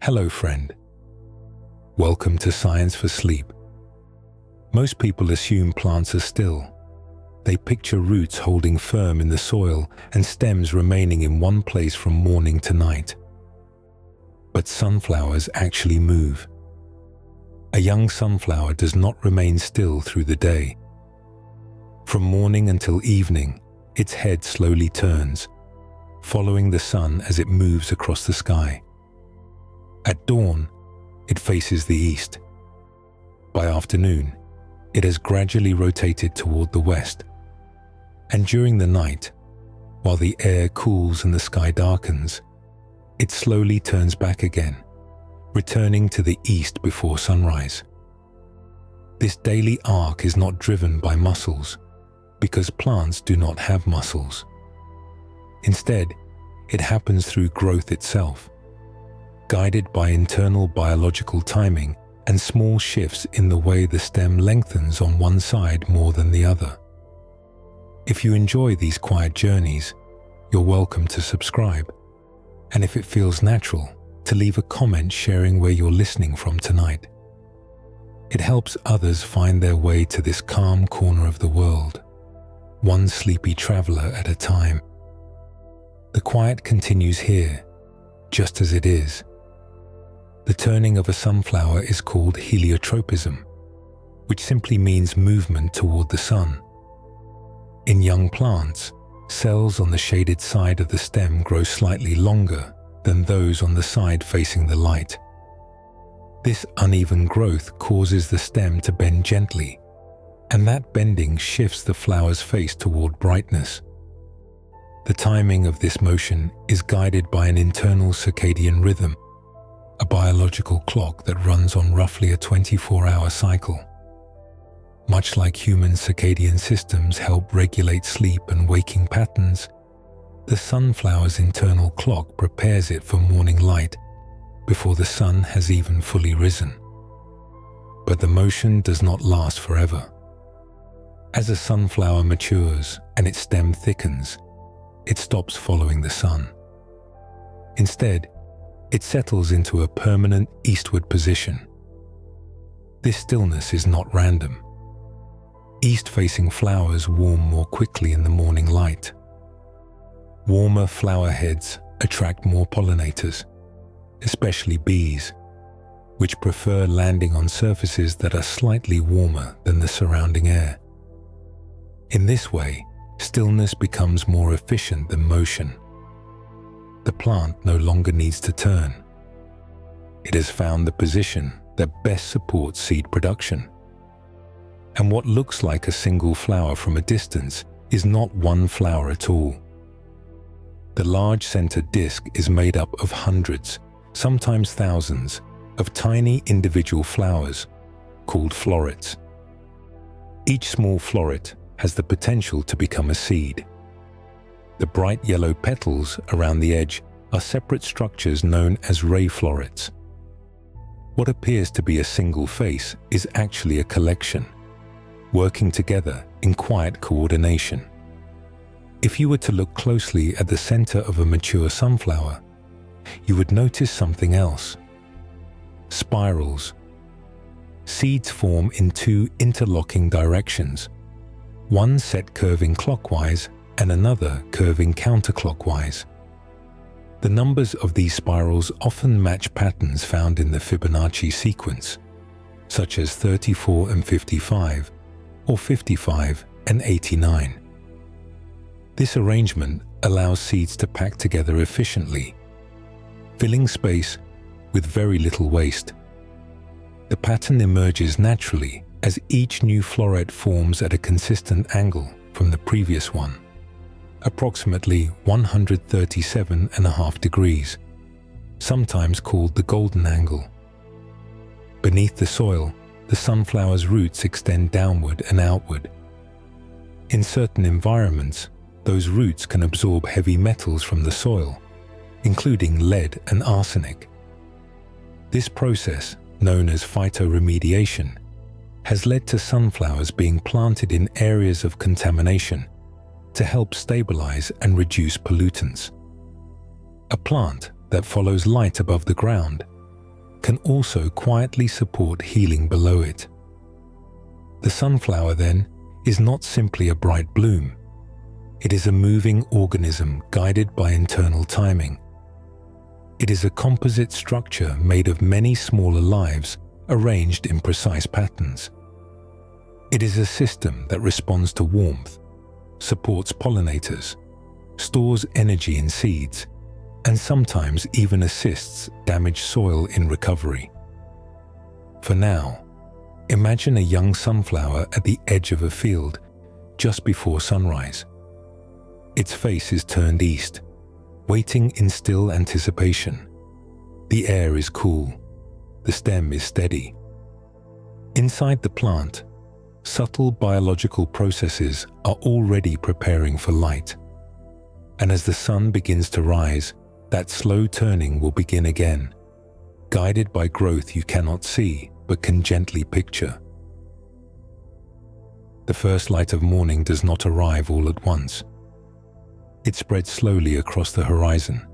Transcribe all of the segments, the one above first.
Hello, friend. Welcome to Science for Sleep. Most people assume plants are still. They picture roots holding firm in the soil and stems remaining in one place from morning to night. But sunflowers actually move. A young sunflower does not remain still through the day. From morning until evening, its head slowly turns, following the sun as it moves across the sky. At dawn, it faces the east. By afternoon, it has gradually rotated toward the west. And during the night, while the air cools and the sky darkens, it slowly turns back again, returning to the east before sunrise. This daily arc is not driven by muscles, because plants do not have muscles. Instead, it happens through growth itself, guided by internal biological timing and small shifts in the way the stem lengthens on one side more than the other. If you enjoy these quiet journeys, you're welcome to subscribe, and if it feels natural, to leave a comment sharing where you're listening from tonight. It helps others find their way to this calm corner of the world, one sleepy traveler at a time. The quiet continues here, just as it is. The turning of a sunflower is called heliotropism, which simply means movement toward the sun. In young plants, cells on the shaded side of the stem grow slightly longer than those on the side facing the light. This uneven growth causes the stem to bend gently, and that bending shifts the flower's face toward brightness. The timing of this motion is guided by an internal circadian rhythm, a biological clock that runs on roughly a 24-hour cycle. Much like human circadian systems help regulate sleep and waking patterns, the sunflower's internal clock prepares it for morning light before the sun has even fully risen. But the motion does not last forever. As a sunflower matures and its stem thickens, it stops following the sun. Instead, it settles into a permanent eastward position. This stillness is not random. East-facing flowers warm more quickly in the morning light. Warmer flower heads attract more pollinators, especially bees, which prefer landing on surfaces that are slightly warmer than the surrounding air. In this way, stillness becomes more efficient than motion. The plant no longer needs to turn. It has found the position that best supports seed production. And what looks like a single flower from a distance is not one flower at all. The large center disc is made up of hundreds, sometimes thousands, of tiny individual flowers called florets. Each small floret has the potential to become a seed. The bright yellow petals around the edge are separate structures known as ray florets. What appears to be a single face is actually a collection, working together in quiet coordination. If you were to look closely at the center of a mature sunflower, you would notice something else. Spirals. Seeds form in two interlocking directions, one set curving clockwise and another curving counterclockwise. The numbers of these spirals often match patterns found in the Fibonacci sequence, such as 34 and 55, or 55 and 89. This arrangement allows seeds to pack together efficiently, filling space with very little waste. The pattern emerges naturally as each new floret forms at a consistent angle from the previous one, approximately 137.5 degrees, sometimes called the golden angle. Beneath the soil, the sunflower's roots extend downward and outward. In certain environments, those roots can absorb heavy metals from the soil, including lead and arsenic. This process, known as phytoremediation, has led to sunflowers being planted in areas of contamination to help stabilize and reduce pollutants. A plant that follows light above the ground can also quietly support healing below it. The sunflower, then, is not simply a bright bloom. It is a moving organism guided by internal timing. It is a composite structure made of many smaller lives arranged in precise patterns. It is a system that responds to warmth, supports pollinators, stores energy in seeds, and sometimes even assists damaged soil in recovery. For now, imagine a young sunflower at the edge of a field just before sunrise. Its face is turned east, waiting in still anticipation. The air is cool, the stem is steady. Inside the plant, subtle biological processes are already preparing for light. And as the sun begins to rise, that slow turning will begin again, guided by growth you cannot see but can gently picture. The first light of morning does not arrive all at once. It spreads slowly across the horizon,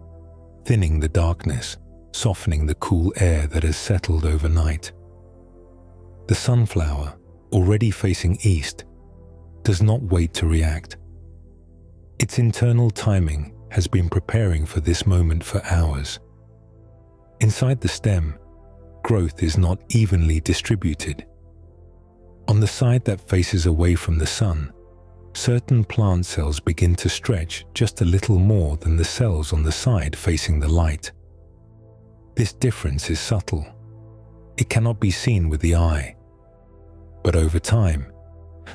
thinning the darkness, softening the cool air that has settled overnight. The sunflower, already facing east, does not wait to react. Its internal timing has been preparing for this moment for hours. Inside the stem, growth is not evenly distributed. On the side that faces away from the sun, certain plant cells begin to stretch just a little more than the cells on the side facing the light. This difference is subtle. It cannot be seen with the eye. But over time,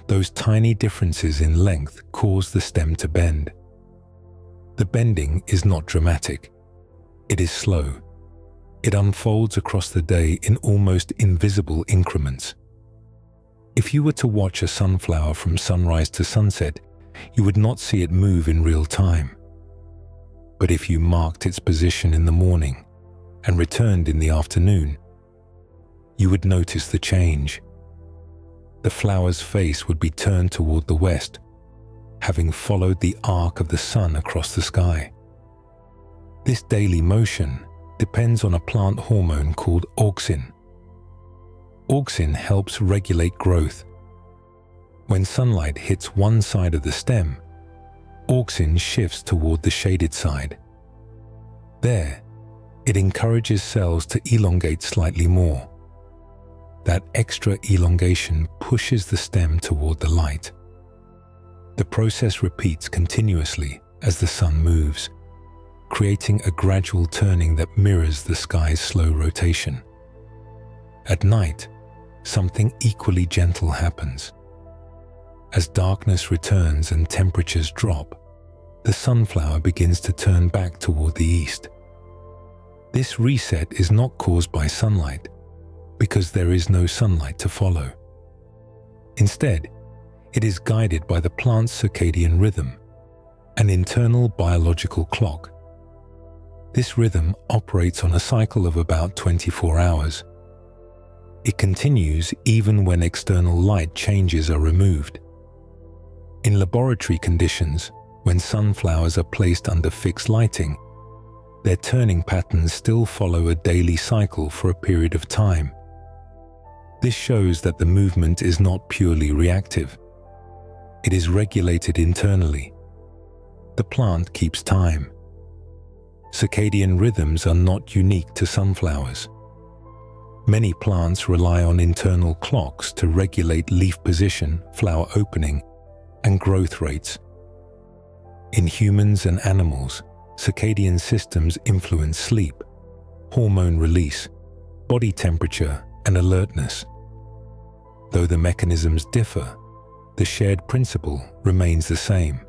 those tiny differences in length cause the stem to bend. The bending is not dramatic. It is slow. It unfolds across the day in almost invisible increments. If you were to watch a sunflower from sunrise to sunset, you would not see it move in real time. But if you marked its position in the morning and returned in the afternoon, you would notice the change. The flower's face would be turned toward the west, having followed the arc of the sun across the sky. This daily motion depends on a plant hormone called auxin. Auxin helps regulate growth. When sunlight hits one side of the stem, auxin shifts toward the shaded side. There, it encourages cells to elongate slightly more. That extra elongation pushes the stem toward the light. The process repeats continuously as the sun moves, creating a gradual turning that mirrors the sky's slow rotation. At night, something equally gentle happens. As darkness returns and temperatures drop, the sunflower begins to turn back toward the east. This reset is not caused by sunlight, because there is no sunlight to follow. Instead, it is guided by the plant's circadian rhythm, an internal biological clock. This rhythm operates on a cycle of about 24 hours. It continues even when external light changes are removed. In laboratory conditions, when sunflowers are placed under fixed lighting, their turning patterns still follow a daily cycle for a period of time. This shows that the movement is not purely reactive. It is regulated internally. The plant keeps time. Circadian rhythms are not unique to sunflowers. Many plants rely on internal clocks to regulate leaf position, flower opening, and growth rates. In humans and animals, circadian systems influence sleep, hormone release, body temperature, and alertness. Though the mechanisms differ, the shared principle remains the same.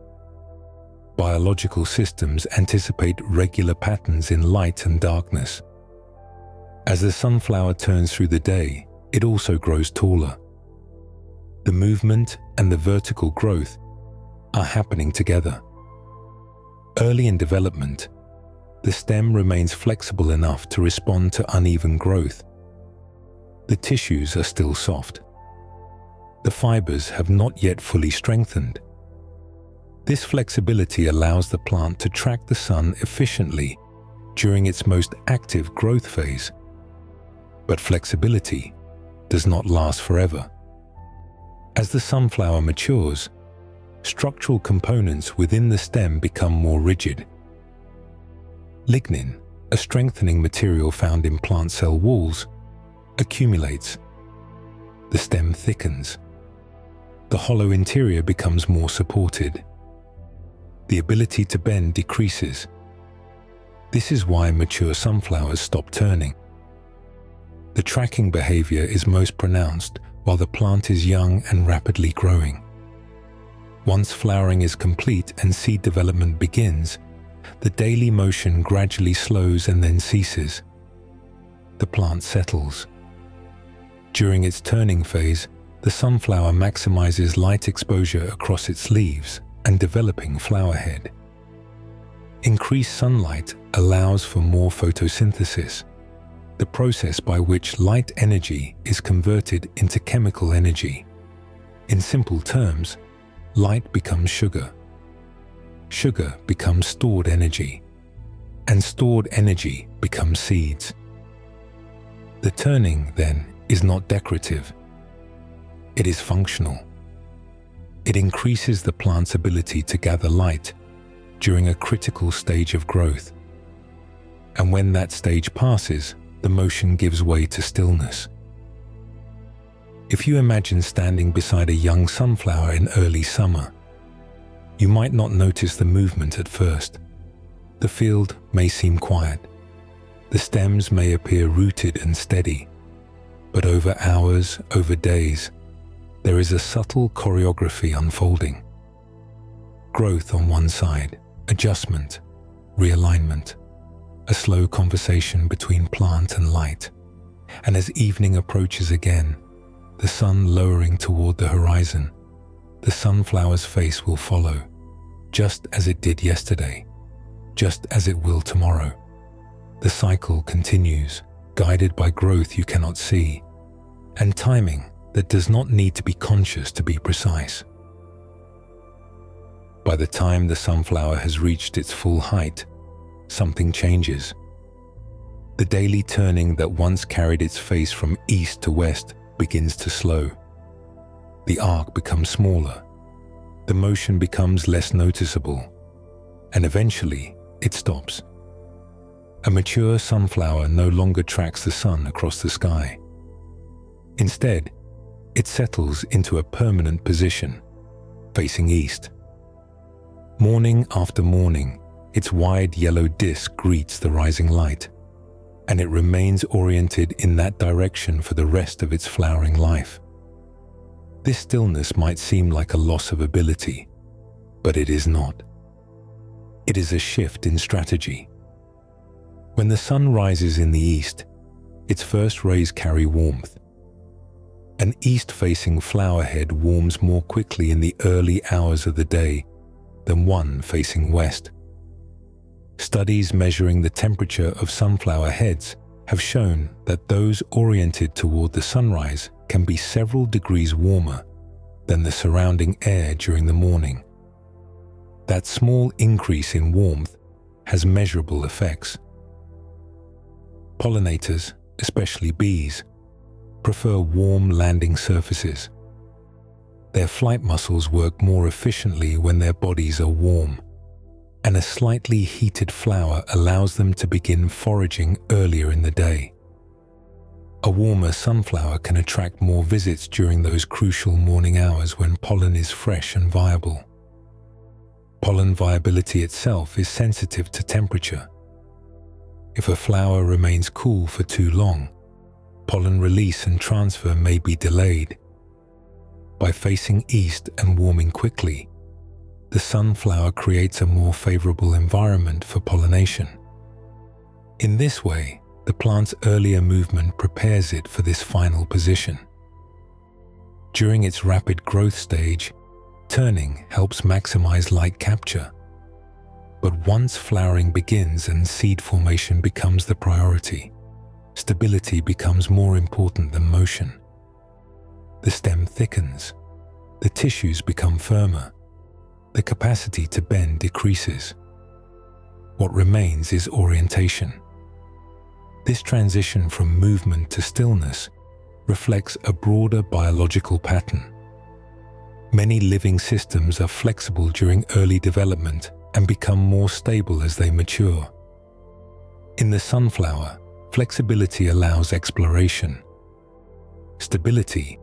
Biological systems anticipate regular patterns in light and darkness. As the sunflower turns through the day, it also grows taller. The movement and the vertical growth are happening together. Early in development, the stem remains flexible enough to respond to uneven growth. The tissues are still soft. The fibers have not yet fully strengthened. This flexibility allows the plant to track the sun efficiently during its most active growth phase. But flexibility does not last forever. As the sunflower matures, structural components within the stem become more rigid. Lignin, a strengthening material found in plant cell walls, accumulates. The stem thickens. The hollow interior becomes more supported. The ability to bend decreases. This is why mature sunflowers stop turning. The tracking behavior is most pronounced while the plant is young and rapidly growing. Once flowering is complete and seed development begins, the daily motion gradually slows and then ceases. The plant settles. During its turning phase, the sunflower maximizes light exposure across its leaves and developing flower head. Increased sunlight allows for more photosynthesis, the process by which light energy is converted into chemical energy. In simple terms, light becomes sugar. Sugar becomes stored energy, and stored energy becomes seeds. The turning, then, is not decorative. It is functional. It increases the plant's ability to gather light during a critical stage of growth. And when that stage passes, the motion gives way to stillness. If you imagine standing beside a young sunflower in early summer, you might not notice the movement at first. The field may seem quiet. The stems may appear rooted and steady. But over hours, over days, there is a subtle choreography unfolding. Growth on one side, adjustment, realignment, a slow conversation between plant and light. And as evening approaches again, the sun lowering toward the horizon, the sunflower's face will follow, just as it did yesterday, just as it will tomorrow. The cycle continues, guided by growth you cannot see, and timing that does not need to be conscious to be precise. By the time the sunflower has reached its full height, something changes. The daily turning that once carried its face from east to west begins to slow. The arc becomes smaller. The motion becomes less noticeable, and eventually it stops. A mature sunflower no longer tracks the sun across the sky. Instead, it settles into a permanent position, facing east. Morning after morning, its wide yellow disc greets the rising light, and it remains oriented in that direction for the rest of its flowering life. This stillness might seem like a loss of ability, but it is not. It is a shift in strategy. When the sun rises in the east, its first rays carry warmth. An east-facing flower head warms more quickly in the early hours of the day than one facing west. Studies measuring the temperature of sunflower heads have shown that those oriented toward the sunrise can be several degrees warmer than the surrounding air during the morning. That small increase in warmth has measurable effects. Pollinators, especially bees, prefer warm landing surfaces. Their flight muscles work more efficiently when their bodies are warm, and a slightly heated flower allows them to begin foraging earlier in the day. A warmer sunflower can attract more visits during those crucial morning hours when pollen is fresh and viable. Pollen viability itself is sensitive to temperature. If a flower remains cool for too long, pollen release and transfer may be delayed. By facing east and warming quickly, the sunflower creates a more favorable environment for pollination. In this way, the plant's earlier movement prepares it for this final position. During its rapid growth stage, turning helps maximize light capture. But once flowering begins and seed formation becomes the priority, stability becomes more important than motion. The stem thickens, the tissues become firmer, the capacity to bend decreases. What remains is orientation. This transition from movement to stillness reflects a broader biological pattern. Many living systems are flexible during early development and become more stable as they mature. In the sunflower, flexibility allows exploration. Stability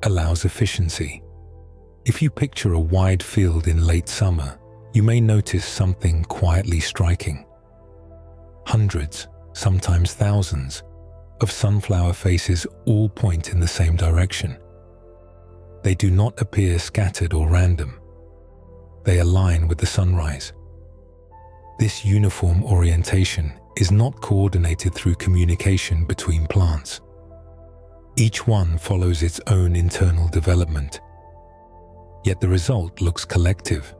allows efficiency. If you picture a wide field in late summer, you may notice something quietly striking. Hundreds, sometimes thousands, of sunflower faces all point in the same direction. They do not appear scattered or random. They align with the sunrise. This uniform orientation is not coordinated through communication between plants. Each one follows its own internal development. Yet the result looks collective.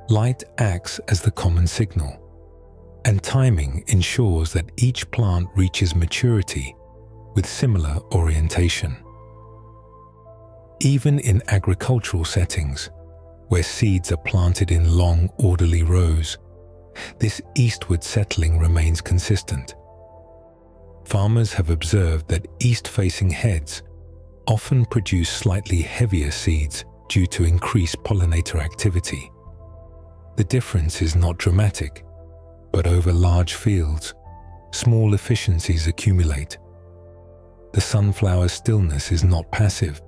Light acts as the common signal, and timing ensures that each plant reaches maturity with similar orientation. Even in agricultural settings, where seeds are planted in long, orderly rows, this eastward settling remains consistent. Farmers have observed that east-facing heads often produce slightly heavier seeds due to increased pollinator activity. The difference is not dramatic, but over large fields, small efficiencies accumulate. The sunflower's stillness is not passive.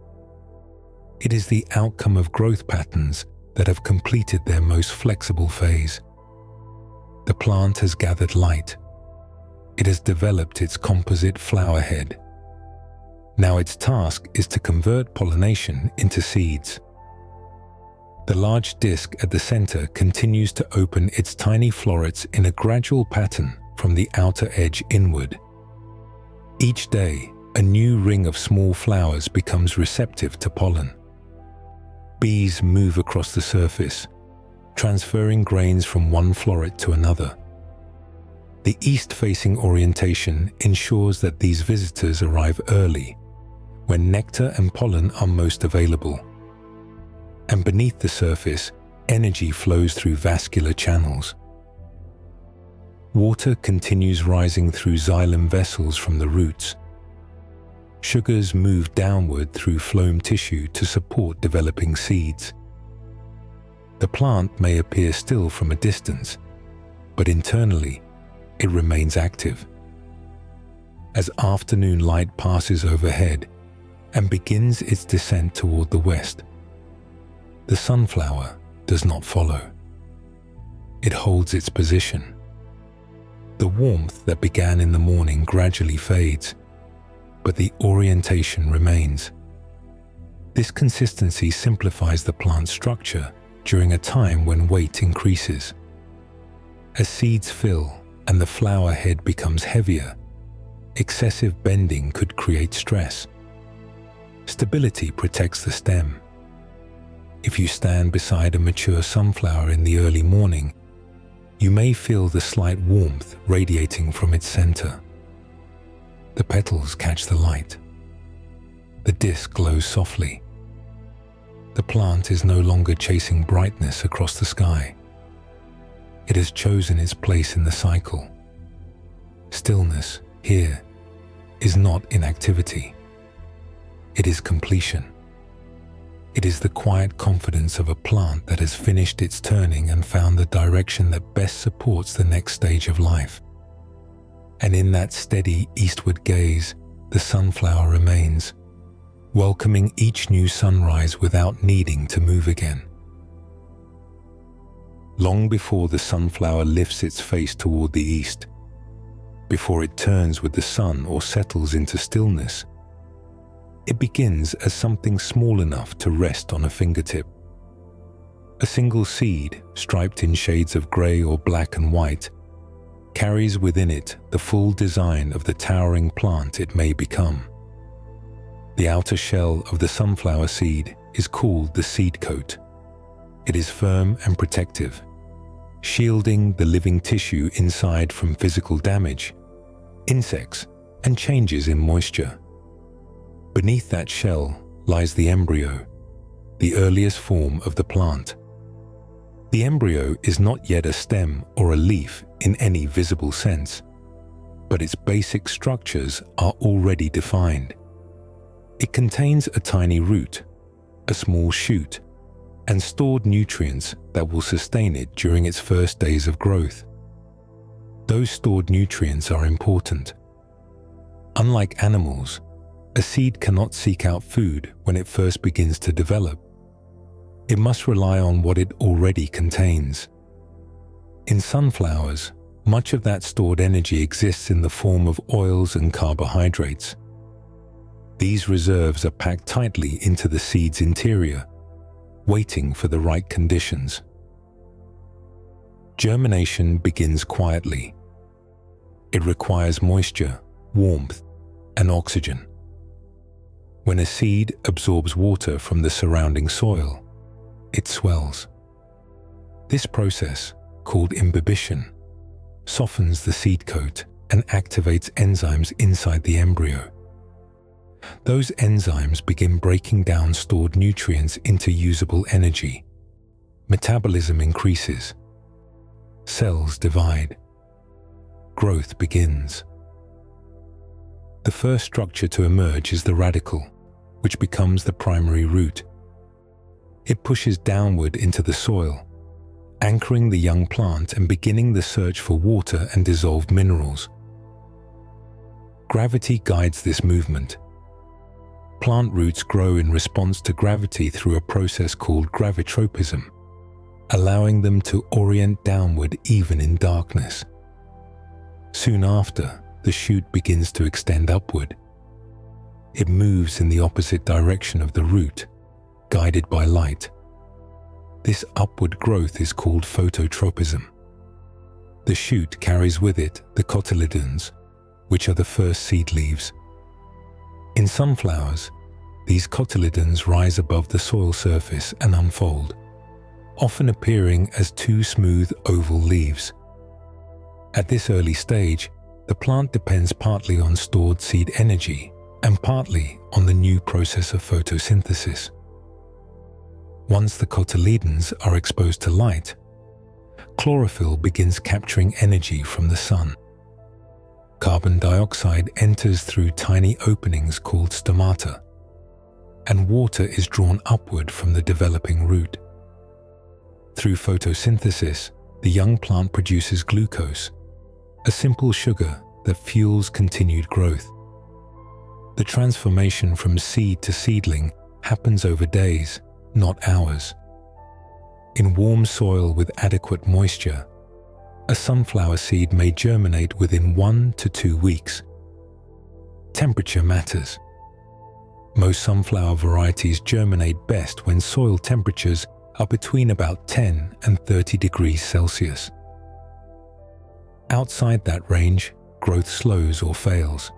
It is the outcome of growth patterns that have completed their most flexible phase. The plant has gathered light. It has developed its composite flower head. Now its task is to convert pollination into seeds. The large disc at the center continues to open its tiny florets in a gradual pattern from the outer edge inward. Each day, a new ring of small flowers becomes receptive to pollen. Bees move across the surface, transferring grains from one floret to another. The east-facing orientation ensures that these visitors arrive early, when nectar and pollen are most available. And beneath the surface, energy flows through vascular channels. Water continues rising through xylem vessels from the roots. Sugars move downward through phloem tissue to support developing seeds. The plant may appear still from a distance, but internally, it remains active. As afternoon light passes overhead and begins its descent toward the west, the sunflower does not follow. It holds its position. The warmth that began in the morning gradually fades, but the orientation remains. This consistency simplifies the plant structure during a time when weight increases. As seeds fill and the flower head becomes heavier, excessive bending could create stress. Stability protects the stem. If you stand beside a mature sunflower in the early morning, you may feel the slight warmth radiating from its center. The petals catch the light. The disc glows softly. The plant is no longer chasing brightness across the sky. It has chosen its place in the cycle. Stillness here is not inactivity. It is completion. It is the quiet confidence of a plant that has finished its turning and found the direction that best supports the next stage of life. And in that steady eastward gaze, the sunflower remains, welcoming each new sunrise without needing to move again. Long before the sunflower lifts its face toward the east, before it turns with the sun or settles into stillness, it begins as something small enough to rest on a fingertip. A single seed, striped in shades of gray or black and white, carries within it the full design of the towering plant it may become. The outer shell of the sunflower seed is called the seed coat. It is firm and protective, shielding the living tissue inside from physical damage, insects, and changes in moisture. Beneath that shell lies the embryo, the earliest form of the plant. The embryo is not yet a stem or a leaf in any visible sense. but its basic structures are already defined. It contains a tiny root, a small shoot, and stored nutrients that will sustain it during its first days of growth. Those stored nutrients are important. Unlike animals, a seed cannot seek out food when it first begins to develop. It must rely on what it already contains. In sunflowers, much of that stored energy exists in the form of oils and carbohydrates. These reserves are packed tightly into the seed's interior, waiting for the right conditions. Germination begins quietly. It requires moisture, warmth, and oxygen. When a seed absorbs water from the surrounding soil, it swells. This process, called imbibition, softens the seed coat and activates enzymes inside the embryo. Those enzymes begin breaking down stored nutrients into usable energy. Metabolism increases. Cells divide. Growth begins. The first structure to emerge is the radicle, which becomes the primary root. It pushes downward into the soil, anchoring the young plant and beginning the search for water and dissolved minerals. Gravity guides this movement. Plant roots grow in response to gravity through a process called gravitropism, allowing them to orient downward even in darkness. Soon after, the shoot begins to extend upward. It moves in the opposite direction of the root, guided by light. This upward growth is called phototropism. The shoot carries with it the cotyledons, which are the first seed leaves. In sunflowers, these cotyledons rise above the soil surface and unfold, often appearing as two smooth oval leaves. At this early stage, the plant depends partly on stored seed energy and partly on the new process of photosynthesis. Once the cotyledons are exposed to light, chlorophyll begins capturing energy from the sun. Carbon dioxide enters through tiny openings called stomata, and water is drawn upward from the developing root. Through photosynthesis, the young plant produces glucose, a simple sugar that fuels continued growth. The transformation from seed to seedling happens over days, not hours. In warm soil with adequate moisture, a sunflower seed may germinate within 1 to 2 weeks. Temperature matters. Most sunflower varieties germinate best when soil temperatures are between about 10 and 30 degrees Celsius. Outside that range, growth slows or fails.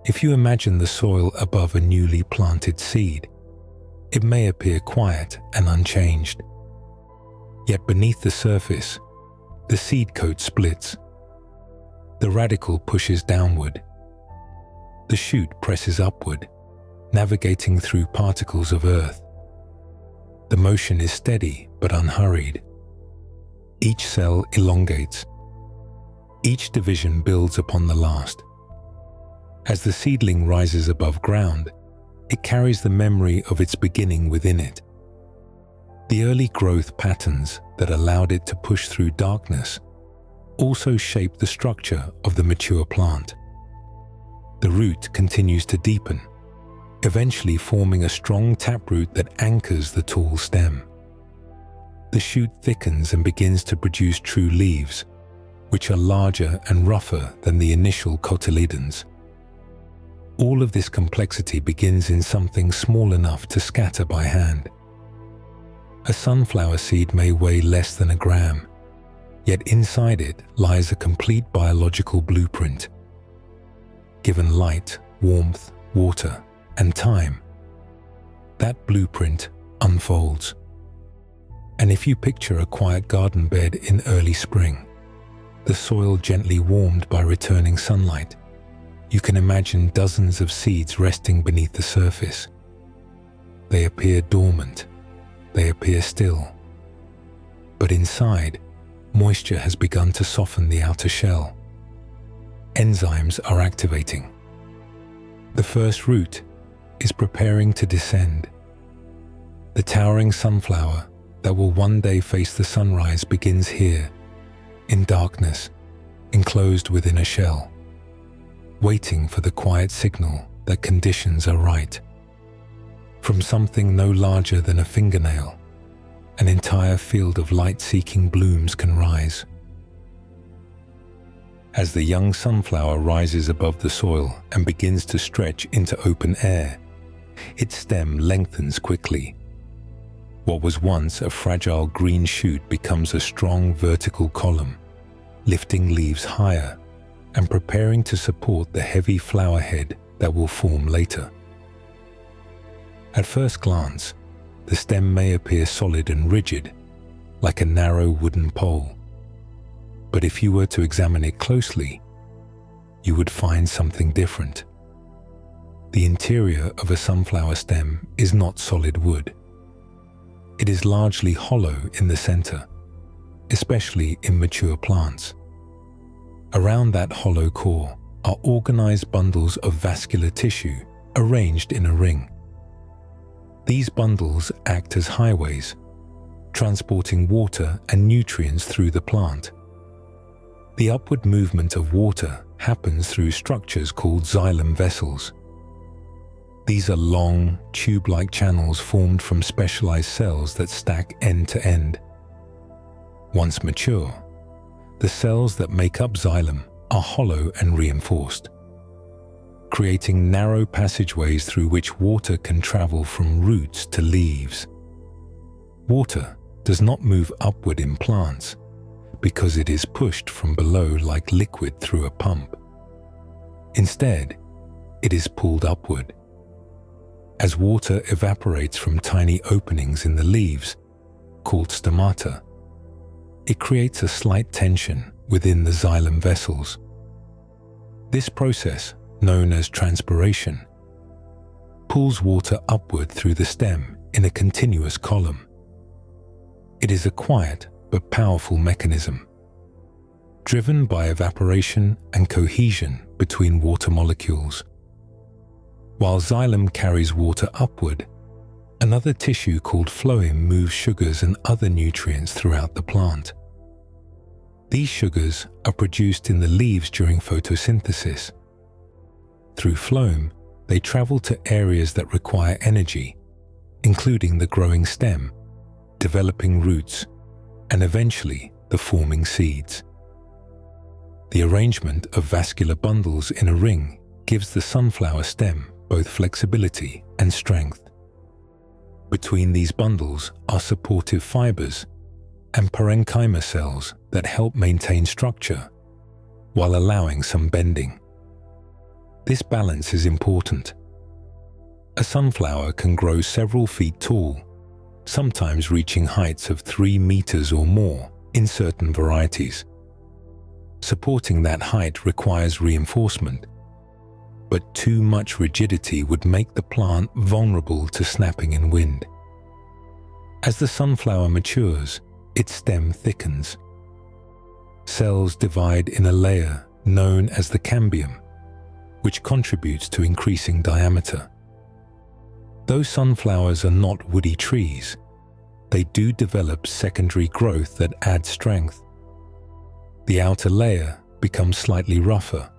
If you imagine the soil above a newly planted seed, it may appear quiet and unchanged. Yet beneath the surface, the seed coat splits. The radicle pushes downward. The shoot presses upward, navigating through particles of earth. The motion is steady but unhurried. Each cell elongates. Each division builds upon the last. As the seedling rises above ground, it carries the memory of its beginning within it. The early growth patterns that allowed it to push through darkness also shape the structure of the mature plant. The root continues to deepen, eventually forming a strong taproot that anchors the tall stem. The shoot thickens and begins to produce true leaves, which are larger and rougher than the initial cotyledons. All of this complexity begins in something small enough to scatter by hand. A sunflower seed may weigh less than a gram, yet inside it lies a complete biological blueprint. Given light, warmth, water, and time, that blueprint unfolds. And if you picture a quiet garden bed in early spring, the soil gently warmed by returning sunlight, you can imagine dozens of seeds resting beneath the surface. They appear dormant. They appear still. But inside, moisture has begun to soften the outer shell. enzymes are activating. The first root is preparing to descend. The towering sunflower that will one day face the sunrise begins here, in darkness, enclosed within a shell, waiting for the quiet signal that conditions are right. From something no larger than a fingernail, an entire field of light-seeking blooms can rise. As the young sunflower rises above the soil and begins to stretch into open air, its stem lengthens quickly. What was once a fragile green shoot becomes a strong vertical column, lifting leaves higher and preparing to support the heavy flower head that will form later. At first glance, the stem may appear solid and rigid, like a narrow wooden pole. But if you were to examine it closely, you would find something different. The interior of a sunflower stem is not solid wood. It is largely hollow in the center, especially in mature plants. Around that hollow core are organized bundles of vascular tissue arranged in a ring. These bundles act as highways, transporting water and nutrients through the plant. The upward movement of water happens through structures called xylem vessels. These are long, tube-like channels formed from specialized cells that stack end to end. Once mature, the cells that make up xylem are hollow and reinforced, creating narrow passageways through which water can travel from roots to leaves. Water does not move upward in plants because it is pushed from below like liquid through a pump. Instead, it is pulled upward. As water evaporates from tiny openings in the leaves, called stomata, it creates a slight tension within the xylem vessels. This process, known as transpiration, pulls water upward through the stem in a continuous column. It is a quiet but powerful mechanism, driven by evaporation and cohesion between water molecules. While xylem carries water upward, another tissue called phloem moves sugars and other nutrients throughout the plant. These sugars are produced in the leaves during photosynthesis. Through phloem, they travel to areas that require energy, including the growing stem, developing roots, and eventually the forming seeds. The arrangement of vascular bundles in a ring gives the sunflower stem both flexibility and strength. Between these bundles are supportive fibers and parenchyma cells that help maintain structure while allowing some bending. This balance is important. A sunflower can grow several feet tall, sometimes reaching heights of 3 meters or more in certain varieties. Supporting that height requires reinforcement, but too much rigidity would make the plant vulnerable to snapping in wind. As the sunflower matures, its stem thickens. Cells divide in a layer known as the cambium, which contributes to increasing diameter. Though sunflowers are not woody trees, they do develop secondary growth that adds strength. The outer layer becomes slightly rougher,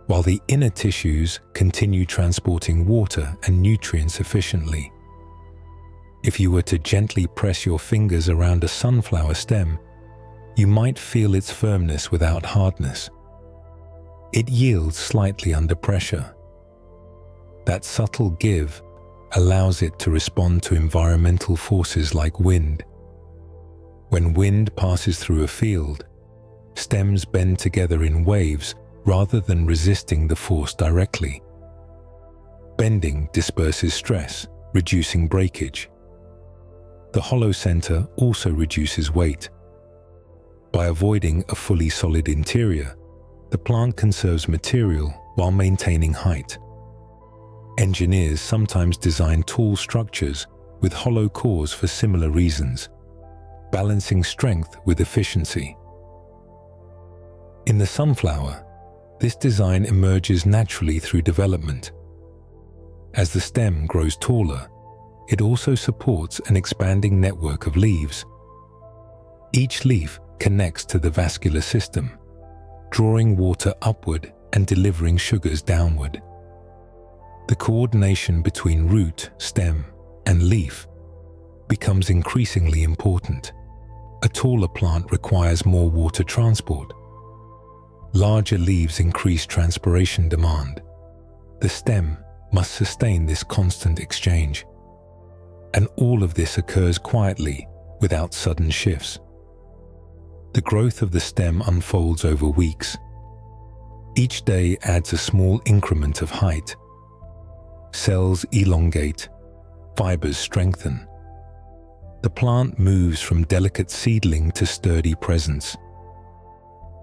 while the inner tissues continue transporting water and nutrients efficiently. If you were to gently press your fingers around a sunflower stem, you might feel its firmness without hardness. It yields slightly under pressure. That subtle give allows it to respond to environmental forces like wind. When wind passes through a field, stems bend together in waves rather than resisting the force directly. Bending disperses stress, reducing breakage. The hollow center also reduces weight. By avoiding a fully solid interior, the plant conserves material while maintaining height. Engineers sometimes design tall structures with hollow cores for similar reasons, balancing strength with efficiency. In the sunflower, This design emerges naturally through development. As the stem grows taller, it also supports an expanding network of leaves. Each leaf connects to the vascular system, drawing water upward and delivering sugars downward. The coordination between root, stem, and leaf becomes increasingly important. A taller plant requires more water transport. Larger leaves increase transpiration demand. The stem must sustain this constant exchange. And all of this occurs quietly, without sudden shifts. The growth of the stem unfolds over weeks. Each day adds a small increment of height. Cells elongate, fibers strengthen. The plant moves from delicate seedling to sturdy presence.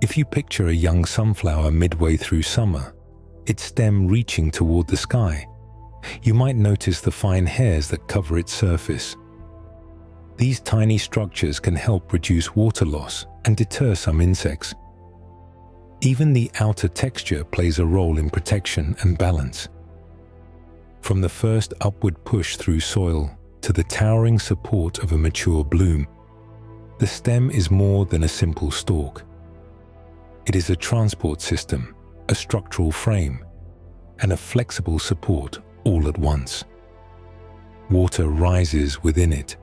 If you picture a young sunflower midway through summer, its stem reaching toward the sky, you might notice the fine hairs that cover its surface. These tiny structures can help reduce water loss and deter some insects. Even the outer texture plays a role in protection and balance. From the first upward push through soil to the towering support of a mature bloom, the stem is more than a simple stalk. It is a transport system, a structural frame, and a flexible support all at once. Water rises within it.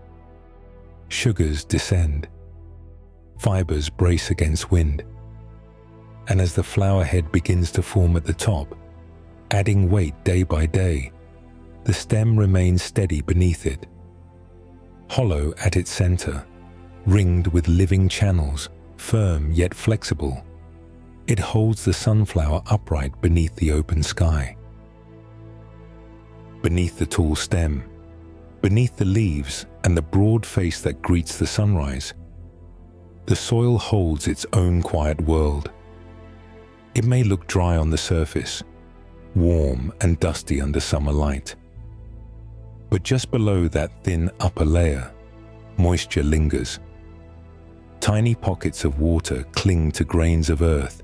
Sugars descend. Fibers brace against wind. And as the flower head begins to form at the top, adding weight day by day, the stem remains steady beneath it. Hollow at its center, ringed with living channels, firm yet flexible, it holds the sunflower upright beneath the open sky. Beneath the tall stem, beneath the leaves and the broad face that greets the sunrise, the soil holds its own quiet world. It may look dry on the surface, warm and dusty under summer light. But just below that thin upper layer, moisture lingers. Tiny pockets of water cling to grains of earth,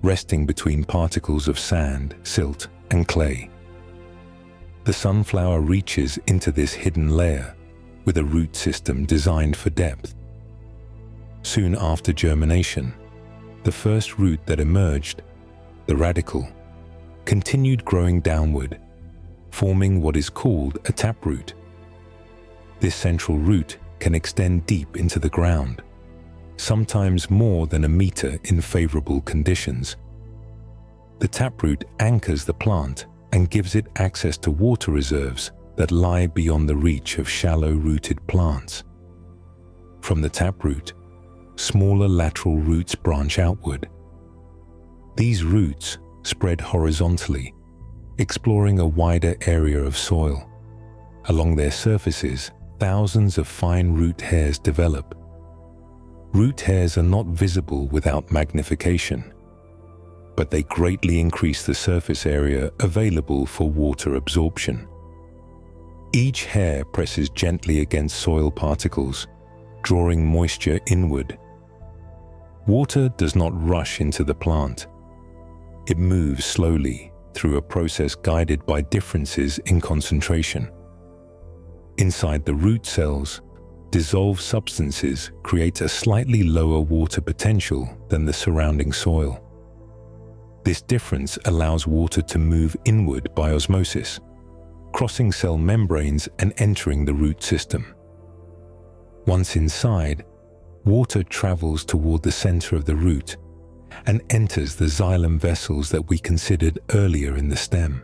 resting between particles of sand, silt, and clay. The sunflower reaches into this hidden layer with a root system designed for depth. Soon after germination, the first root that emerged, the radicle, continued growing downward, forming what is called a taproot. This central root can extend deep into the ground, sometimes more than a meter in favorable conditions. The taproot anchors the plant and gives it access to water reserves that lie beyond the reach of shallow-rooted plants. From the taproot, smaller lateral roots branch outward. These roots spread horizontally, exploring a wider area of soil. Along their surfaces, thousands of fine root hairs develop. Root hairs are not visible without magnification, but they greatly increase the surface area available for water absorption. Each hair presses gently against soil particles, drawing moisture inward. Water does not rush into the plant. It moves slowly through a process guided by differences in concentration. Inside the root cells, dissolved substances create a slightly lower water potential than the surrounding soil. This difference allows water to move inward by osmosis, crossing cell membranes and entering the root system. Once inside, water travels toward the center of the root and enters the xylem vessels that we considered earlier in the stem.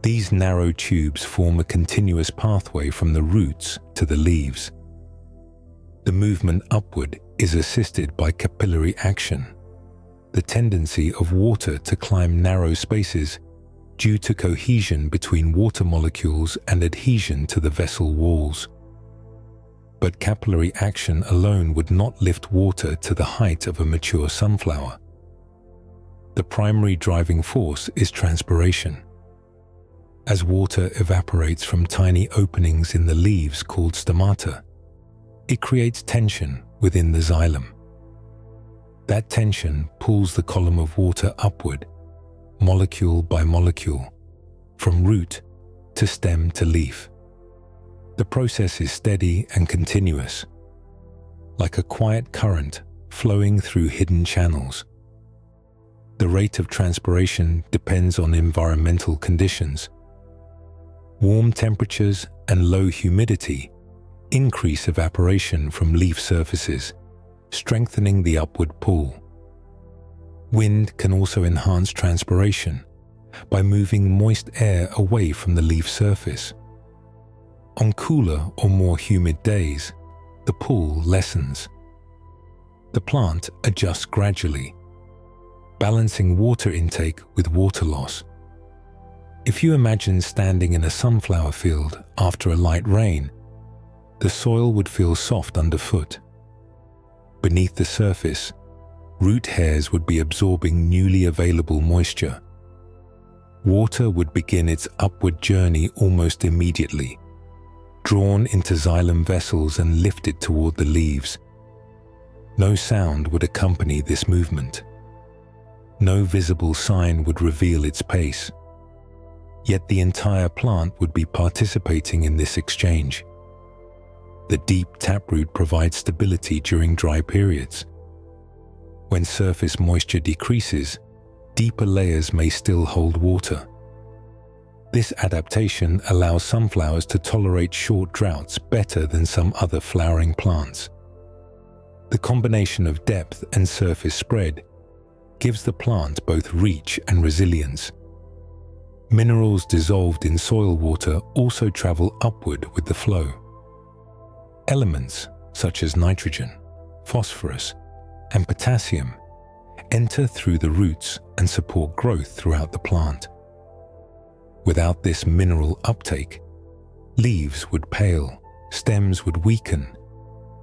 These narrow tubes form a continuous pathway from the roots to the leaves. The movement upward is assisted by capillary action, the tendency of water to climb narrow spaces due to cohesion between water molecules and adhesion to the vessel walls. But capillary action alone would not lift water to the height of a mature sunflower. The primary driving force is transpiration. As water evaporates from tiny openings in the leaves called stomata, it creates tension within the xylem. That tension pulls the column of water upward, molecule by molecule, from root to stem to leaf. The process is steady and continuous, like a quiet current flowing through hidden channels. The rate of transpiration depends on environmental conditions. Warm temperatures and low humidity increase evaporation from leaf surfaces, strengthening the upward pull. Wind can also enhance transpiration by moving moist air away from the leaf surface. On cooler or more humid days, the pull lessens. The plant adjusts gradually, balancing water intake with water loss. If you imagine standing in a sunflower field after a light rain, the soil would feel soft underfoot. Beneath the surface, root hairs would be absorbing newly available moisture. Water would begin its upward journey almost immediately, drawn into xylem vessels and lifted toward the leaves. No sound would accompany this movement. No visible sign would reveal its pace. Yet the entire plant would be participating in this exchange. The deep taproot provides stability during dry periods. When surface moisture decreases, deeper layers may still hold water. This adaptation allows sunflowers to tolerate short droughts better than some other flowering plants. The combination of depth and surface spread gives the plant both reach and resilience. Minerals dissolved in soil water also travel upward with the flow. Elements such as nitrogen, phosphorus, and potassium enter through the roots and support growth throughout the plant. Without this mineral uptake, leaves would pale, stems would weaken,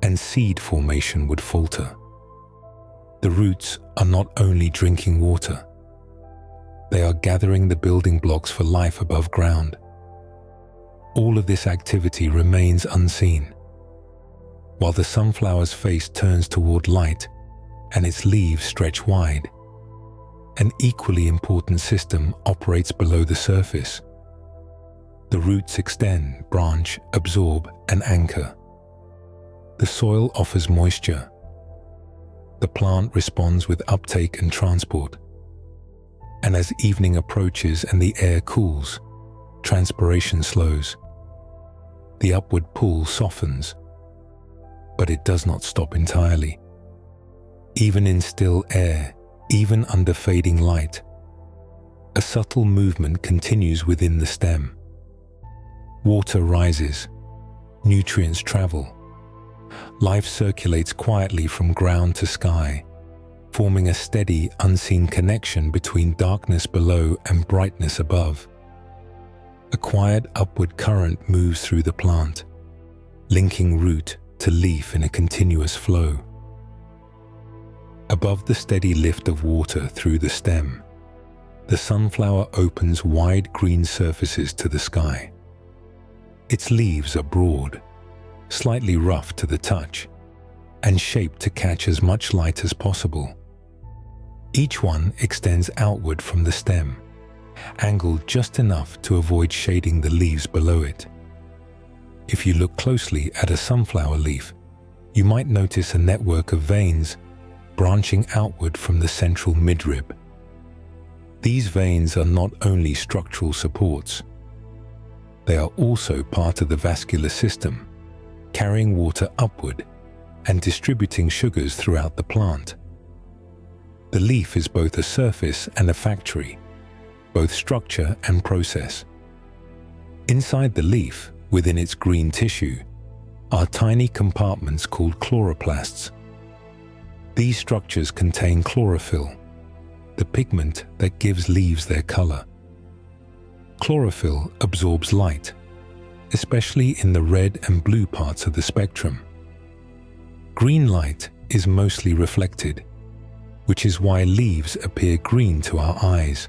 and seed formation would falter. The roots are not only drinking water, they are gathering the building blocks for life above ground. All of this activity remains unseen. While the sunflower's face turns toward light and its leaves stretch wide, an equally important system operates below the surface. The roots extend, branch, absorb, and anchor. The soil offers moisture. The plant responds with uptake and transport. And as evening approaches and the air cools, transpiration slows. The upward pull softens, but it does not stop entirely. Even in still air, even under fading light, a subtle movement continues within the stem. Water rises, nutrients travel. Life circulates quietly from ground to sky, forming a steady, unseen connection between darkness below and brightness above. A quiet upward current moves through the plant, linking root to leaf in a continuous flow. Above the steady lift of water through the stem, the sunflower opens wide green surfaces to the sky. Its leaves are broad, slightly rough to the touch, and shaped to catch as much light as possible. Each one extends outward from the stem, angled just enough to avoid shading the leaves below it. If you look closely at a sunflower leaf, you might notice a network of veins branching outward from the central midrib. These veins are not only structural supports, they are also part of the vascular system, carrying water upward and distributing sugars throughout the plant. The leaf is both a surface and a factory, both structure and process. Inside the leaf, within its green tissue, are tiny compartments called chloroplasts. These structures contain chlorophyll, the pigment that gives leaves their color. Chlorophyll absorbs light, especially in the red and blue parts of the spectrum. Green light is mostly reflected, which is why leaves appear green to our eyes.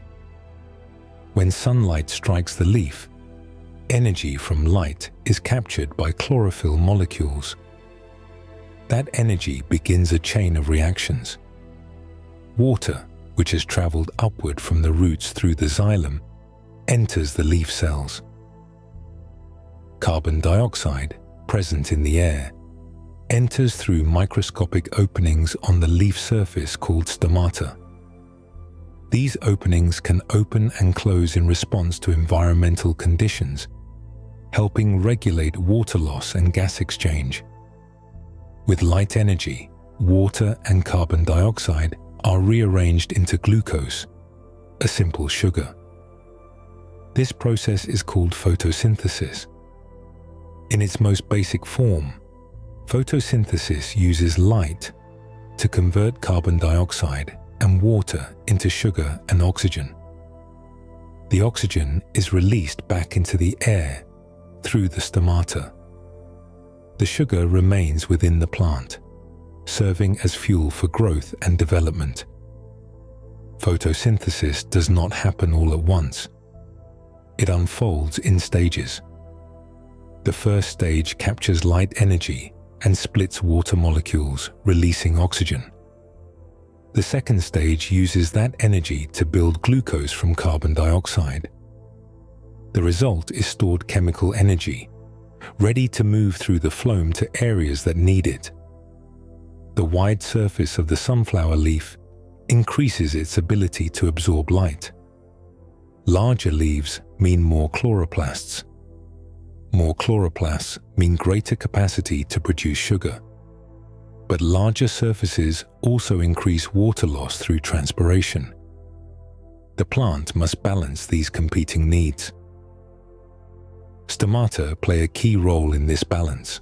When sunlight strikes the leaf, energy from light is captured by chlorophyll molecules. That energy begins a chain of reactions. Water, which has traveled upward from the roots through the xylem, enters the leaf cells. Carbon dioxide, present in the air, enters through microscopic openings on the leaf surface called stomata. These openings can open and close in response to environmental conditions, helping regulate water loss and gas exchange. With light energy, water and carbon dioxide are rearranged into glucose, a simple sugar. This process is called photosynthesis. In its most basic form, photosynthesis uses light to convert carbon dioxide and water into sugar and oxygen. The oxygen is released back into the air through the stomata. The sugar remains within the plant, serving as fuel for growth and development. Photosynthesis does not happen all at once. It unfolds in stages. The first stage captures light energy and splits water molecules, releasing oxygen. The second stage uses that energy to build glucose from carbon dioxide. The result is stored chemical energy, ready to move through the phloem to areas that need it. The wide surface of the sunflower leaf increases its ability to absorb light. Larger leaves mean more chloroplasts. More chloroplasts mean greater capacity to produce sugar. But larger surfaces also increase water loss through transpiration. The plant must balance these competing needs. Stomata play a key role in this balance.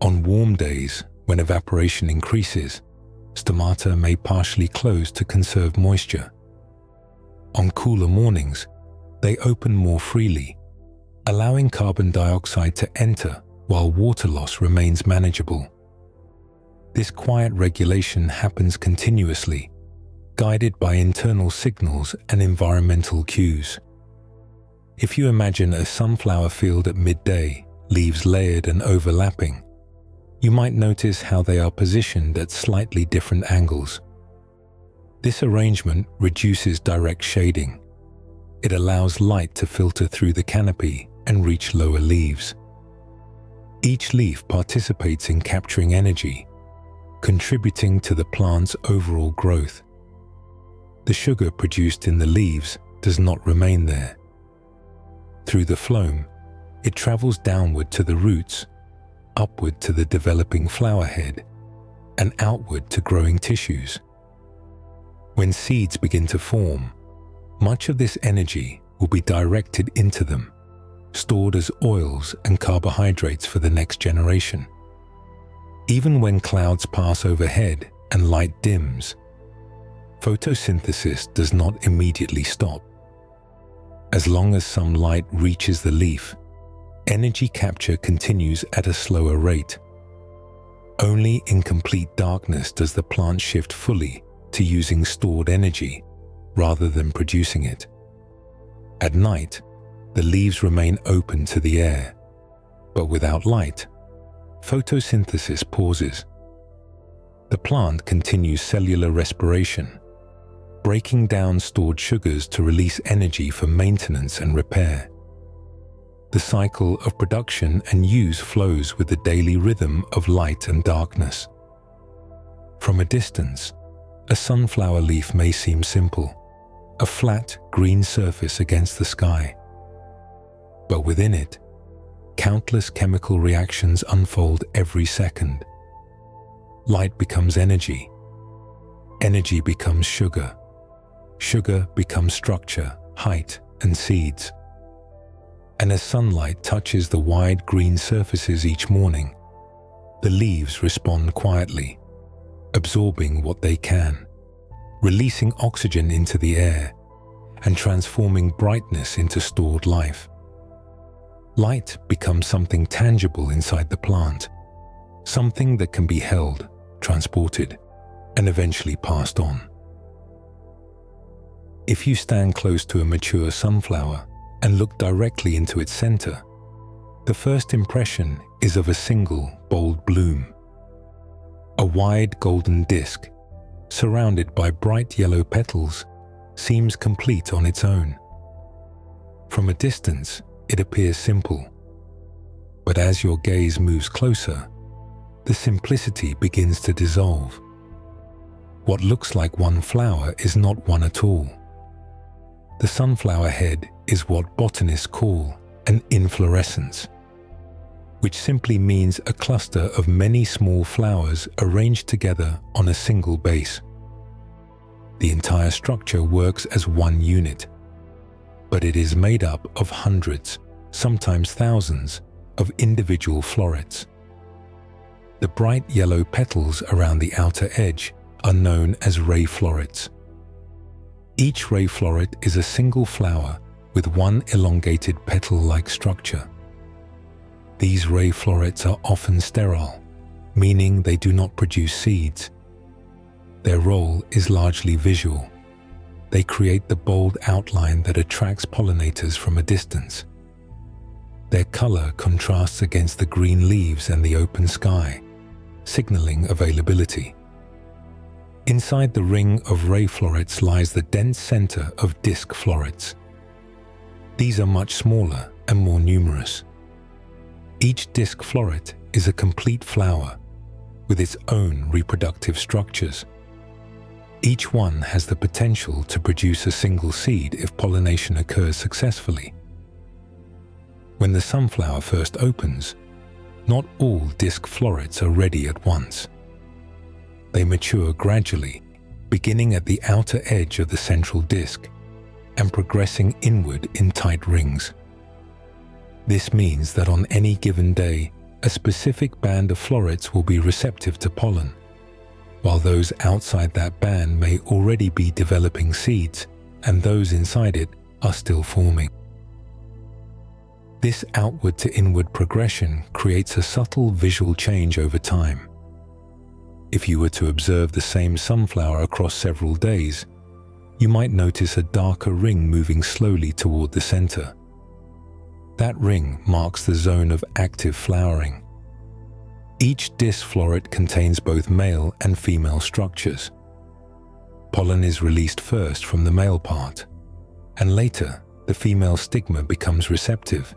On warm days, when evaporation increases, stomata may partially close to conserve moisture. On cooler mornings, they open more freely, allowing carbon dioxide to enter while water loss remains manageable. This quiet regulation happens continuously, guided by internal signals and environmental cues. If you imagine a sunflower field at midday, leaves layered and overlapping, you might notice how they are positioned at slightly different angles. This arrangement reduces direct shading. It allows light to filter through the canopy and reach lower leaves. Each leaf participates in capturing energy, contributing to the plant's overall growth. The sugar produced in the leaves does not remain there. Through the phloem, it travels downward to the roots, upward to the developing flower head, and outward to growing tissues. When seeds begin to form, much of this energy will be directed into them, stored as oils and carbohydrates for the next generation. Even when clouds pass overhead and light dims, photosynthesis does not immediately stop. As long as some light reaches the leaf, energy capture continues at a slower rate. Only in complete darkness does the plant shift fully to using stored energy rather than producing it. At night, the leaves remain open to the air, but without light, photosynthesis pauses. The plant continues cellular respiration, breaking down stored sugars to release energy for maintenance and repair. The cycle of production and use flows with the daily rhythm of light and darkness. From a distance, a sunflower leaf may seem simple, a flat green surface against the sky. But within it, countless chemical reactions unfold every second. Light becomes energy. Energy becomes sugar. Sugar becomes structure, height, and seeds. And as sunlight touches the wide green surfaces each morning, the leaves respond quietly, absorbing what they can, releasing oxygen into the air, and transforming brightness into stored life. Light becomes something tangible inside the plant, something that can be held, transported, and eventually passed on. If you stand close to a mature sunflower and look directly into its center, the first impression is of a single, bold bloom. A wide golden disc, surrounded by bright yellow petals, seems complete on its own. From a distance, it appears simple. But as your gaze moves closer, the simplicity begins to dissolve. What looks like one flower is not one at all. The sunflower head is what botanists call an inflorescence, which simply means a cluster of many small flowers arranged together on a single base. The entire structure works as one unit, but it is made up of hundreds, sometimes thousands, of individual florets. The bright yellow petals around the outer edge are known as ray florets. Each ray floret is a single flower with one elongated petal-like structure. These ray florets are often sterile, meaning they do not produce seeds. Their role is largely visual. They create the bold outline that attracts pollinators from a distance. Their color contrasts against the green leaves and the open sky, signaling availability. Inside the ring of ray florets lies the dense center of disc florets. These are much smaller and more numerous. Each disc floret is a complete flower with its own reproductive structures. Each one has the potential to produce a single seed if pollination occurs successfully. When the sunflower first opens, not all disc florets are ready at once. They mature gradually, beginning at the outer edge of the central disc and progressing inward in tight rings. This means that on any given day, a specific band of florets will be receptive to pollen, while those outside that band may already be developing seeds and those inside it are still forming. This outward to inward progression creates a subtle visual change over time. If you were to observe the same sunflower across several days, you might notice a darker ring moving slowly toward the center. That ring marks the zone of active flowering. Each disc floret contains both male and female structures. Pollen is released first from the male part, and later the female stigma becomes receptive.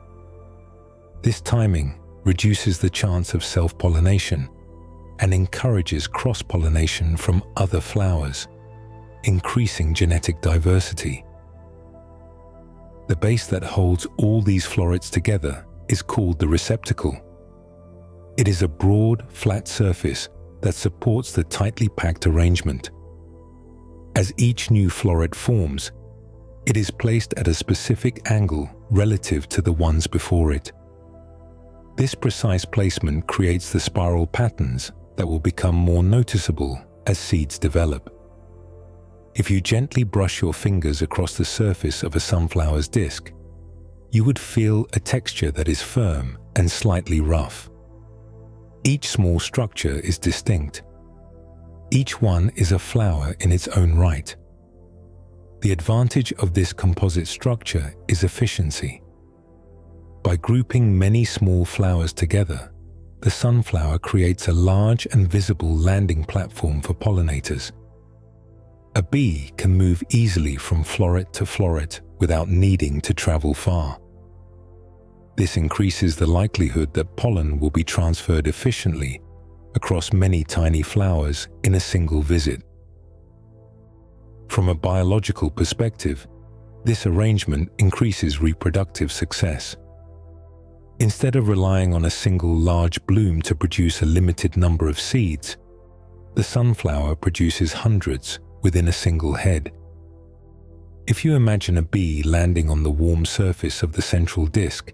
This timing reduces the chance of self-pollination and encourages cross-pollination from other flowers, increasing genetic diversity. The base that holds all these florets together is called the receptacle. It is a broad, flat surface that supports the tightly packed arrangement. As each new floret forms, it is placed at a specific angle relative to the ones before it. This precise placement creates the spiral patterns that will become more noticeable as seeds develop. If you gently brush your fingers across the surface of a sunflower's disc, you would feel a texture that is firm and slightly rough. Each small structure is distinct. Each one is a flower in its own right. The advantage of this composite structure is efficiency. By grouping many small flowers together, the sunflower creates a large and visible landing platform for pollinators. A bee can move easily from floret to floret without needing to travel far. This increases the likelihood that pollen will be transferred efficiently across many tiny flowers in a single visit. From a biological perspective, this arrangement increases reproductive success. Instead of relying on a single large bloom to produce a limited number of seeds, the sunflower produces hundreds within a single head. If you imagine a bee landing on the warm surface of the central disc,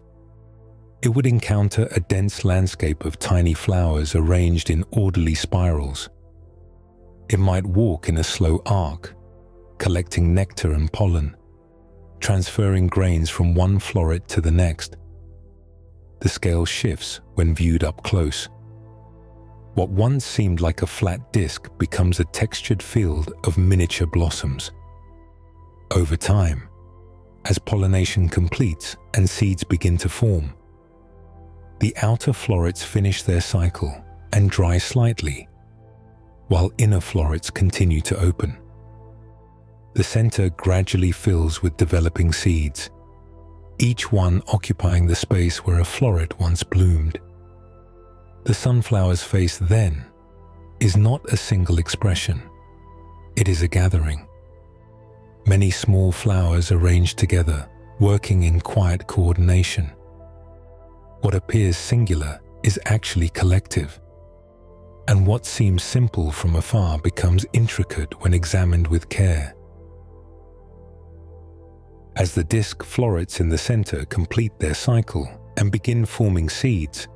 it would encounter a dense landscape of tiny flowers arranged in orderly spirals. It might walk in a slow arc, collecting nectar and pollen, transferring grains from one floret to the next. The scale shifts when viewed up close. What once seemed like a flat disc becomes a textured field of miniature blossoms. Over time, as pollination completes and seeds begin to form, the outer florets finish their cycle and dry slightly. while inner florets continue to open. The center gradually fills with developing seeds, each one occupying the space where a floret once bloomed. The sunflower's face then is not a single expression. It is a gathering. Many small flowers arranged together, working in quiet coordination. What appears singular is actually collective, and what seems simple from afar becomes intricate when examined with care. As the disc florets in the center complete their cycle and begin forming seeds,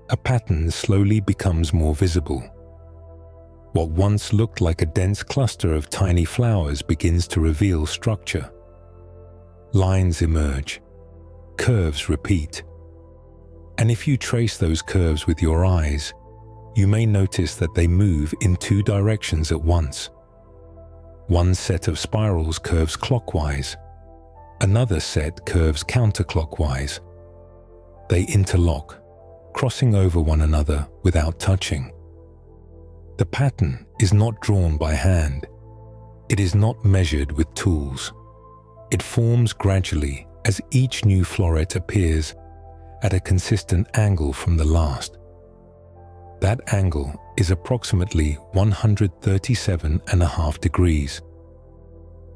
a pattern slowly becomes more visible. What once looked like a dense cluster of tiny flowers begins to reveal structure. Lines emerge, curves repeat, and if you trace those curves with your eyes, you may notice that they move in two directions at once. One set of spirals curves clockwise, another set curves counterclockwise. They interlock, crossing over one another without touching. The pattern is not drawn by hand. It is not measured with tools. It forms gradually as each new floret appears at a consistent angle from the last. That angle is approximately 137.5 degrees.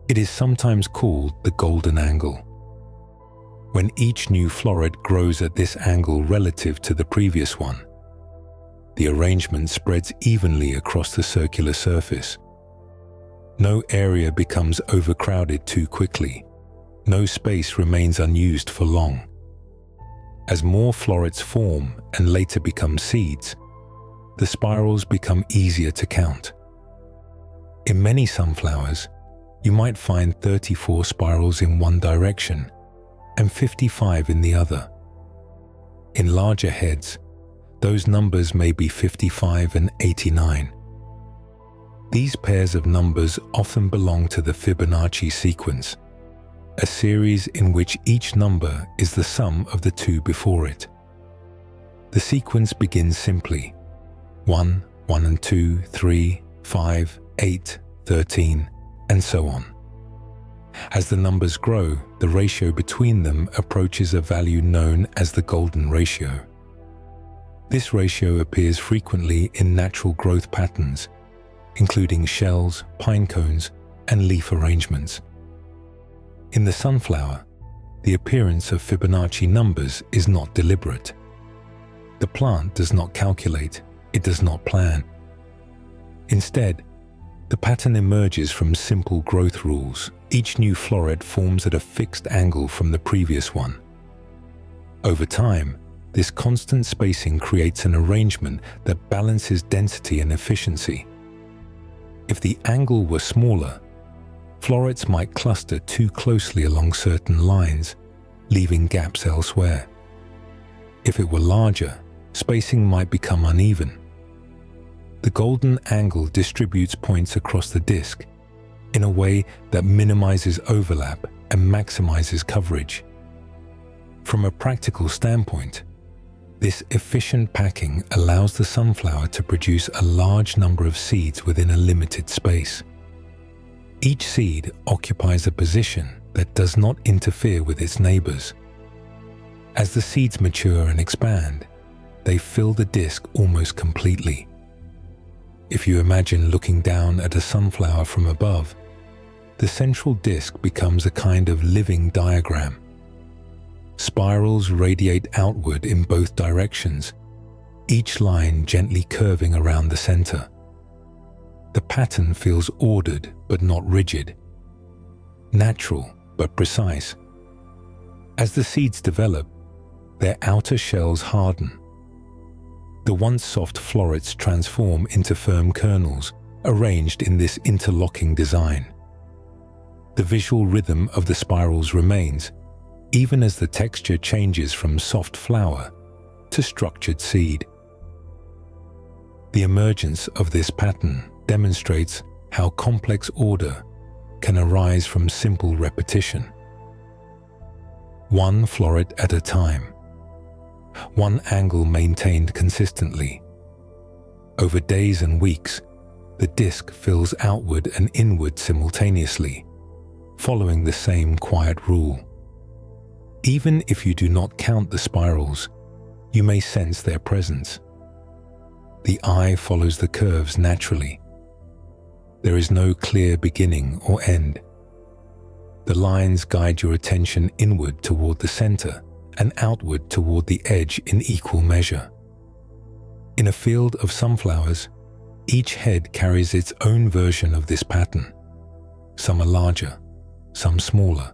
It is sometimes called the golden angle. When each new floret grows at this angle relative to the previous one, the arrangement spreads evenly across the circular surface. No area becomes overcrowded too quickly. No space remains unused for long. As more florets form and later become seeds, the spirals become easier to count. In many sunflowers, you might find 34 spirals in one direction and 55 in the other. In larger heads, those numbers may be 55 and 89. These pairs of numbers often belong to the Fibonacci sequence, a series in which each number is the sum of the two before it. The sequence begins simply: 1, 1 and 2, 3, 5, 8, 13, and so on. As the numbers grow, the ratio between them approaches a value known as the golden ratio. This ratio appears frequently in natural growth patterns, including shells, pine cones, and leaf arrangements. In the sunflower, the appearance of Fibonacci numbers is not deliberate. The plant does not calculate, it does not plan. Instead, the pattern emerges from simple growth rules. Each new floret forms at a fixed angle from the previous one. Over time, this constant spacing creates an arrangement that balances density and efficiency. If the angle were smaller, florets might cluster too closely along certain lines, leaving gaps elsewhere. If it were larger, spacing might become uneven. The golden angle distributes points across the disc in a way that minimizes overlap and maximizes coverage. From a practical standpoint, this efficient packing allows the sunflower to produce a large number of seeds within a limited space. Each seed occupies a position that does not interfere with its neighbors. As the seeds mature and expand, they fill the disc almost completely. If you imagine looking down at a sunflower from above, the central disc becomes a kind of living diagram. Spirals radiate outward in both directions, each line gently curving around the center. The pattern feels ordered but not rigid, natural but precise. As the seeds develop, their outer shells harden. The once soft florets transform into firm kernels, arranged in this interlocking design. The visual rhythm of the spirals remains, even as the texture changes from soft flower to structured seed. The emergence of this pattern demonstrates how complex order can arise from simple repetition. One floret at a time. One angle maintained consistently. Over days and weeks, the disc fills outward and inward simultaneously, following the same quiet rule. Even if you do not count the spirals, you may sense their presence. The eye follows the curves naturally. There is no clear beginning or end. The lines guide your attention inward toward the center and outward toward the edge in equal measure. In a field of sunflowers, each head carries its own version of this pattern. Some are larger, some smaller.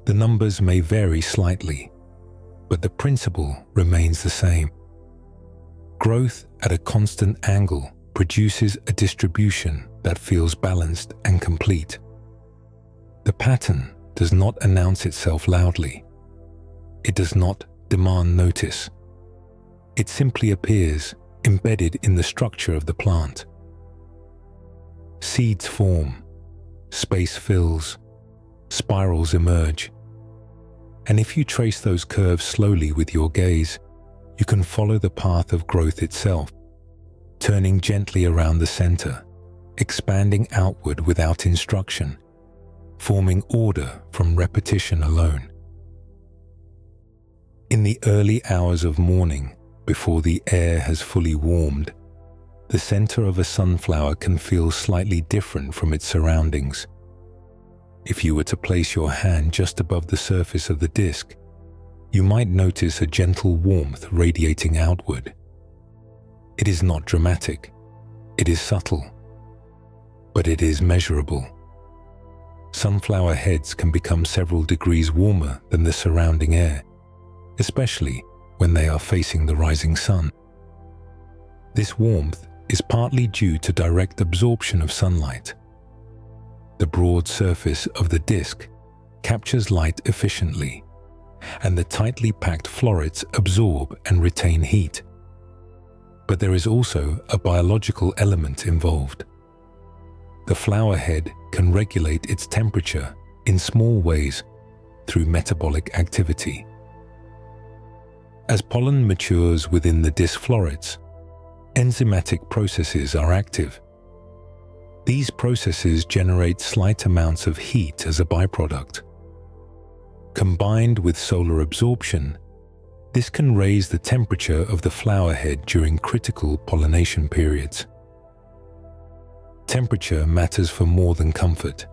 The numbers may vary slightly, but the principle remains the same. Growth at a constant angle produces a distribution that feels balanced and complete. The pattern does not announce itself loudly. It does not demand notice. It simply appears embedded in the structure of the plant. Seeds form, space fills, spirals emerge. And if you trace those curves slowly with your gaze, you can follow the path of growth itself, turning gently around the center, expanding outward without instruction, forming order from repetition alone. In the early hours of morning, before the air has fully warmed, the center of a sunflower can feel slightly different from its surroundings. If you were to place your hand just above the surface of the disc, you might notice a gentle warmth radiating outward. It is not dramatic, it is subtle, but it is measurable. Sunflower heads can become several degrees warmer than the surrounding air, especially when they are facing the rising sun. This warmth is partly due to direct absorption of sunlight. The broad surface of the disc captures light efficiently, and the tightly packed florets absorb and retain heat. But there is also a biological element involved. The flower head can regulate its temperature in small ways through metabolic activity. As pollen matures within the disc florets, enzymatic processes are active. These processes generate slight amounts of heat as a byproduct. Combined with solar absorption, this can raise the temperature of the flower head during critical pollination periods. Temperature matters for more than comfort.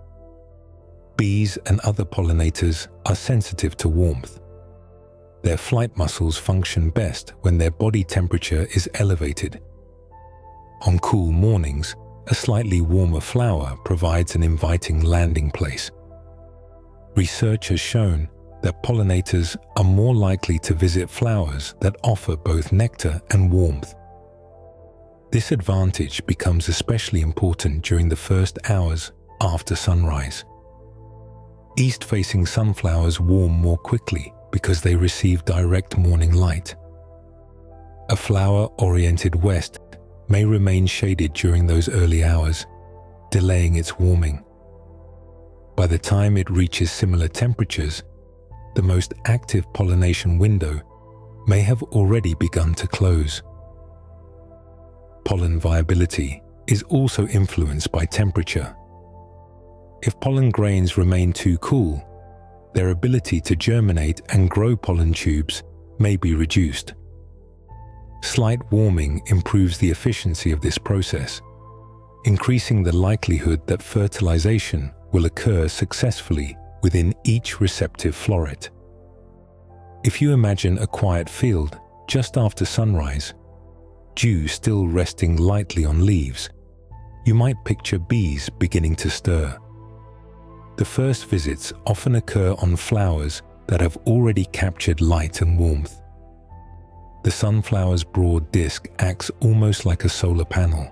Bees and other pollinators are sensitive to warmth. Their flight muscles function best when their body temperature is elevated. On cool mornings, a slightly warmer flower provides an inviting landing place. Research has shown that pollinators are more likely to visit flowers that offer both nectar and warmth. This advantage becomes especially important during the first hours after sunrise. East-facing sunflowers warm more quickly because they receive direct morning light. A flower oriented west may remain shaded during those early hours, delaying its warming. By the time it reaches similar temperatures, the most active pollination window may have already begun to close. Pollen viability is also influenced by temperature. If pollen grains remain too cool, their ability to germinate and grow pollen tubes may be reduced. Slight warming improves the efficiency of this process, increasing the likelihood that fertilization will occur successfully within each receptive floret. If you imagine a quiet field just after sunrise, dew still resting lightly on leaves, you might picture bees beginning to stir. The first visits often occur on flowers that have already captured light and warmth. The sunflower's broad disc acts almost like a solar panel,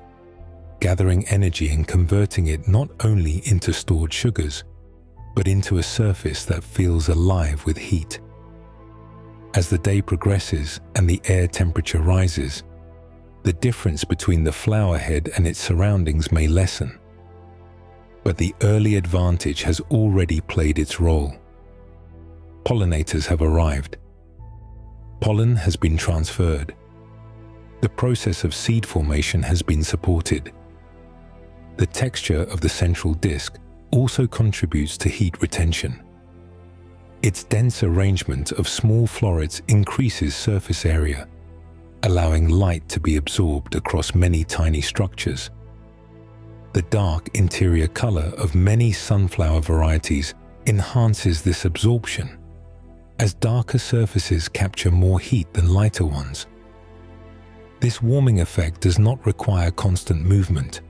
gathering energy and converting it not only into stored sugars, but into a surface that feels alive with heat. As the day progresses and the air temperature rises, the difference between the flower head and its surroundings may lessen. But the early advantage has already played its role. Pollinators have arrived. Pollen has been transferred. The process of seed formation has been supported. The texture of the central disc also contributes to heat retention. Its dense arrangement of small florets increases surface area, allowing light to be absorbed across many tiny structures. The dark interior color of many sunflower varieties enhances this absorption, as darker surfaces capture more heat than lighter ones. This warming effect does not require constant movement.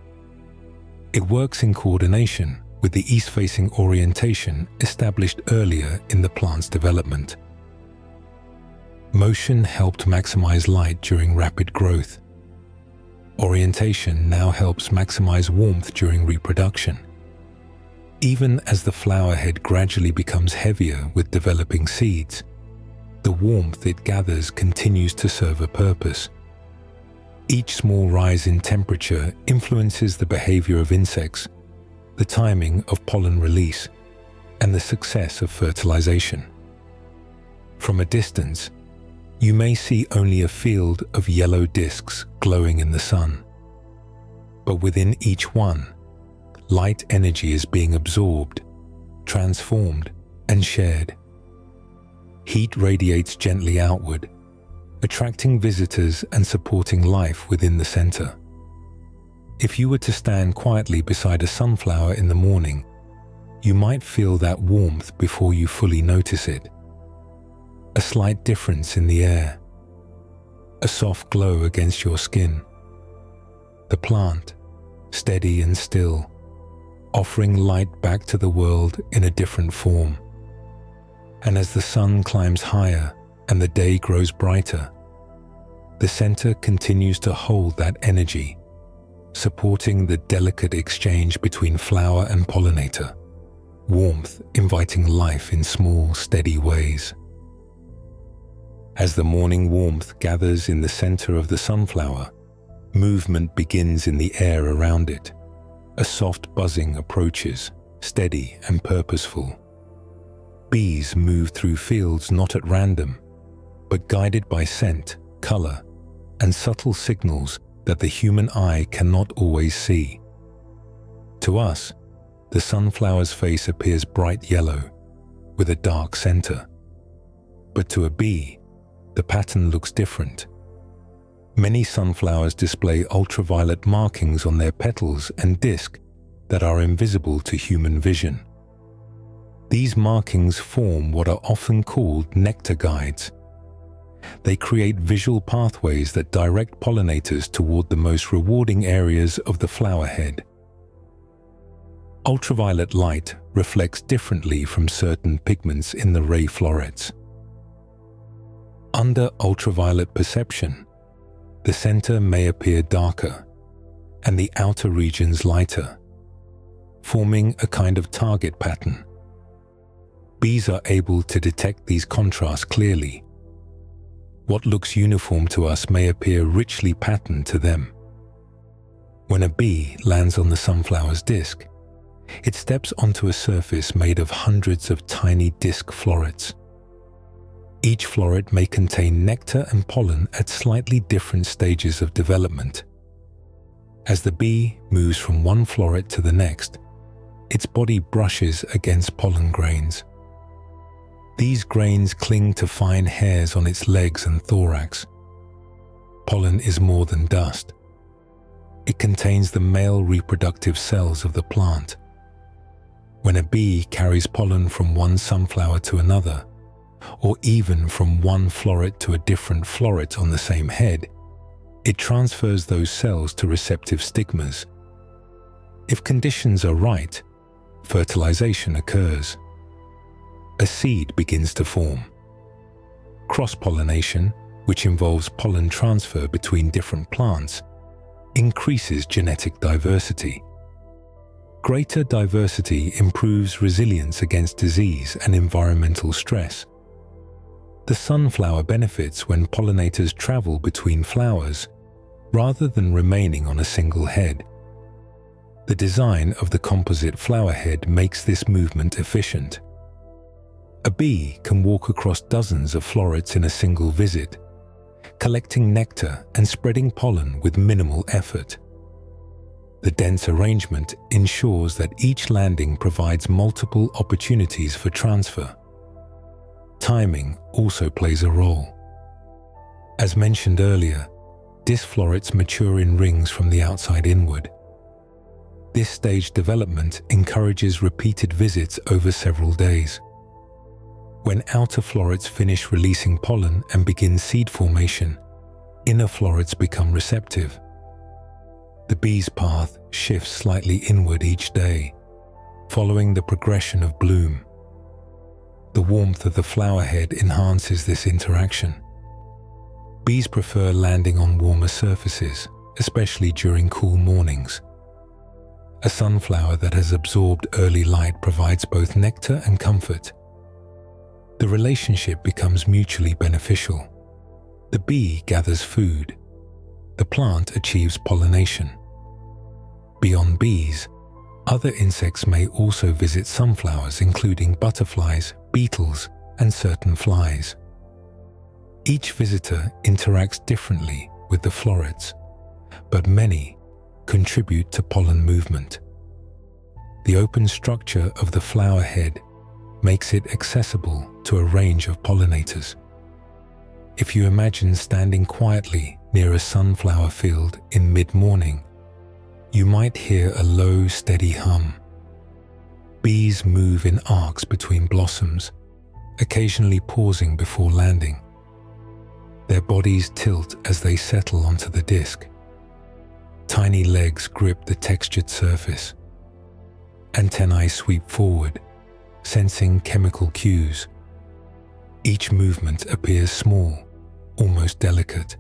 It works in coordination with the east-facing orientation established earlier in the plant's development. Motion helped maximize light during rapid growth. Orientation now helps maximize warmth during reproduction. Even as the flower head gradually becomes heavier with developing seeds, the warmth it gathers continues to serve a purpose. Each small rise in temperature influences the behavior of insects, the timing of pollen release, and the success of fertilization. From a distance, you may see only a field of yellow discs glowing in the sun. But within each one, light energy is being absorbed, transformed, and shared. Heat radiates gently outward, attracting visitors and supporting life within the center. If you were to stand quietly beside a sunflower in the morning, you might feel that warmth before you fully notice it. A slight difference in the air, a soft glow against your skin. The plant, steady and still, offering light back to the world in a different form. And as the sun climbs higher and the day grows brighter, the center continues to hold that energy, supporting the delicate exchange between flower and pollinator, warmth inviting life in small, steady ways. As the morning warmth gathers in the center of the sunflower, movement begins in the air around it. A soft buzzing approaches, steady and purposeful. Bees move through fields not at random, but guided by scent, color, and subtle signals that the human eye cannot always see. To us, the sunflower's face appears bright yellow, with a dark center. But to a bee, the pattern looks different. Many sunflowers display ultraviolet markings on their petals and disc that are invisible to human vision. These markings form what are often called nectar guides. They create visual pathways that direct pollinators toward the most rewarding areas of the flower head. Ultraviolet light reflects differently from certain pigments in the ray florets. Under ultraviolet perception, the center may appear darker and the outer regions lighter, forming a kind of target pattern. Bees are able to detect these contrasts clearly. What looks uniform to us may appear richly patterned to them. When a bee lands on the sunflower's disc, it steps onto a surface made of hundreds of tiny disc florets. Each floret may contain nectar and pollen at slightly different stages of development. As the bee moves from one floret to the next, its body brushes against pollen grains. These grains cling to fine hairs on its legs and thorax. Pollen is more than dust. It contains the male reproductive cells of the plant. When a bee carries pollen from one sunflower to another, or even from one floret to a different floret on the same head, it transfers those cells to receptive stigmas. If conditions are right, fertilization occurs. A seed begins to form. Cross-pollination, which involves pollen transfer between different plants, increases genetic diversity. Greater diversity improves resilience against disease and environmental stress. The sunflower benefits when pollinators travel between flowers rather than remaining on a single head. The design of the composite flower head makes this movement efficient. A bee can walk across dozens of florets in a single visit, collecting nectar and spreading pollen with minimal effort. The dense arrangement ensures that each landing provides multiple opportunities for transfer. Timing also plays a role. As mentioned earlier, disc florets mature in rings from the outside inward. This stage development encourages repeated visits over several days. When outer florets finish releasing pollen and begin seed formation, inner florets become receptive. The bee's path shifts slightly inward each day, following the progression of bloom. The warmth of the flower head enhances this interaction. Bees prefer landing on warmer surfaces, especially during cool mornings. A sunflower that has absorbed early light provides both nectar and comfort. The relationship becomes mutually beneficial. The bee gathers food. The plant achieves pollination. Beyond bees, other insects may also visit sunflowers, including butterflies, beetles, and certain flies. Each visitor interacts differently with the florets, but many contribute to pollen movement. The open structure of the flower head makes it accessible to a range of pollinators. If you imagine standing quietly near a sunflower field in mid-morning, you might hear a low, steady hum. Bees move in arcs between blossoms, occasionally pausing before landing. Their bodies tilt as they settle onto the disc. Tiny legs grip the textured surface. Antennae sweep forward, sensing chemical cues. Each movement appears small, almost delicate.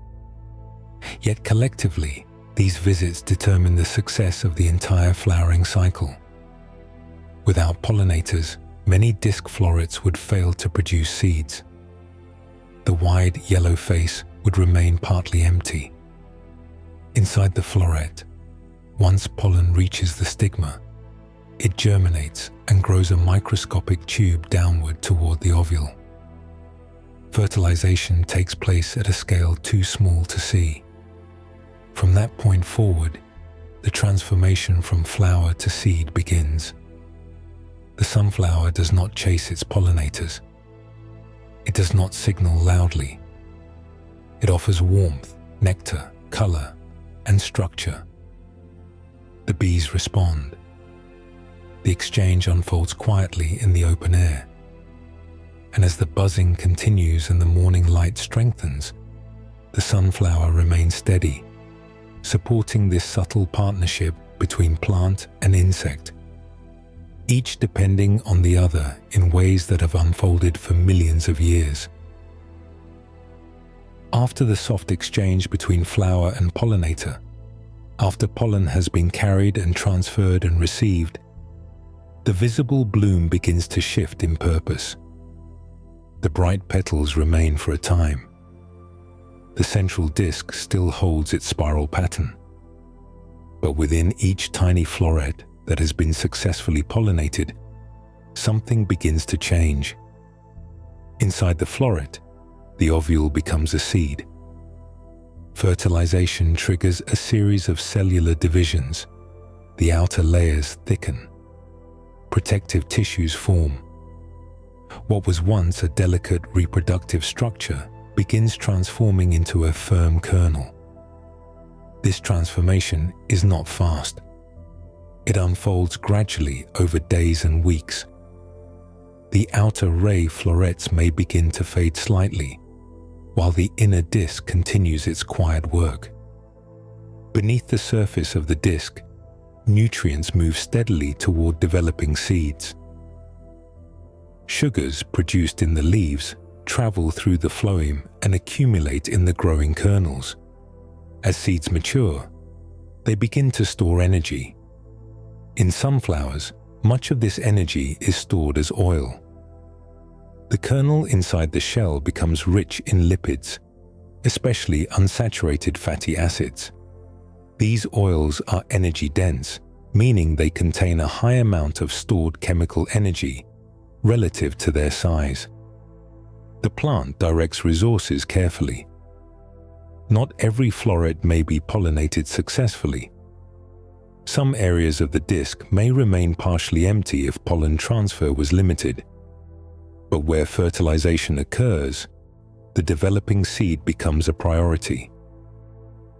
Yet collectively, these visits determine the success of the entire flowering cycle. Without pollinators, many disc florets would fail to produce seeds. The wide yellow face would remain partly empty. Inside the floret, once pollen reaches the stigma, it germinates and grows a microscopic tube downward toward the ovule. Fertilization takes place at a scale too small to see. From that point forward, the transformation from flower to seed begins. The sunflower does not chase its pollinators. It does not signal loudly. It offers warmth, nectar, color, and structure. The bees respond. The exchange unfolds quietly in the open air. And as the buzzing continues and the morning light strengthens, the sunflower remains steady, supporting this subtle partnership between plant and insect, each depending on the other in ways that have unfolded for millions of years. After the soft exchange between flower and pollinator, after pollen has been carried and transferred and received, the visible bloom begins to shift in purpose. The bright petals remain for a time. The central disc still holds its spiral pattern. But within each tiny floret that has been successfully pollinated, something begins to change. Inside the floret, the ovule becomes a seed. Fertilization triggers a series of cellular divisions. The outer layers thicken. Protective tissues form. What was once a delicate reproductive structure begins transforming into a firm kernel. This transformation is not fast. It unfolds gradually over days and weeks. The outer ray florets may begin to fade slightly, while the inner disc continues its quiet work. Beneath the surface of the disc, nutrients move steadily toward developing seeds. Sugars produced in the leaves travel through the phloem and accumulate in the growing kernels. As seeds mature, they begin to store energy. In sunflowers, much of this energy is stored as oil. The kernel inside the shell becomes rich in lipids, especially unsaturated fatty acids. These oils are energy-dense, meaning they contain a high amount of stored chemical energy relative to their size. The plant directs resources carefully. Not every floret may be pollinated successfully. Some areas of the disc may remain partially empty if pollen transfer was limited, but where fertilization occurs, the developing seed becomes a priority.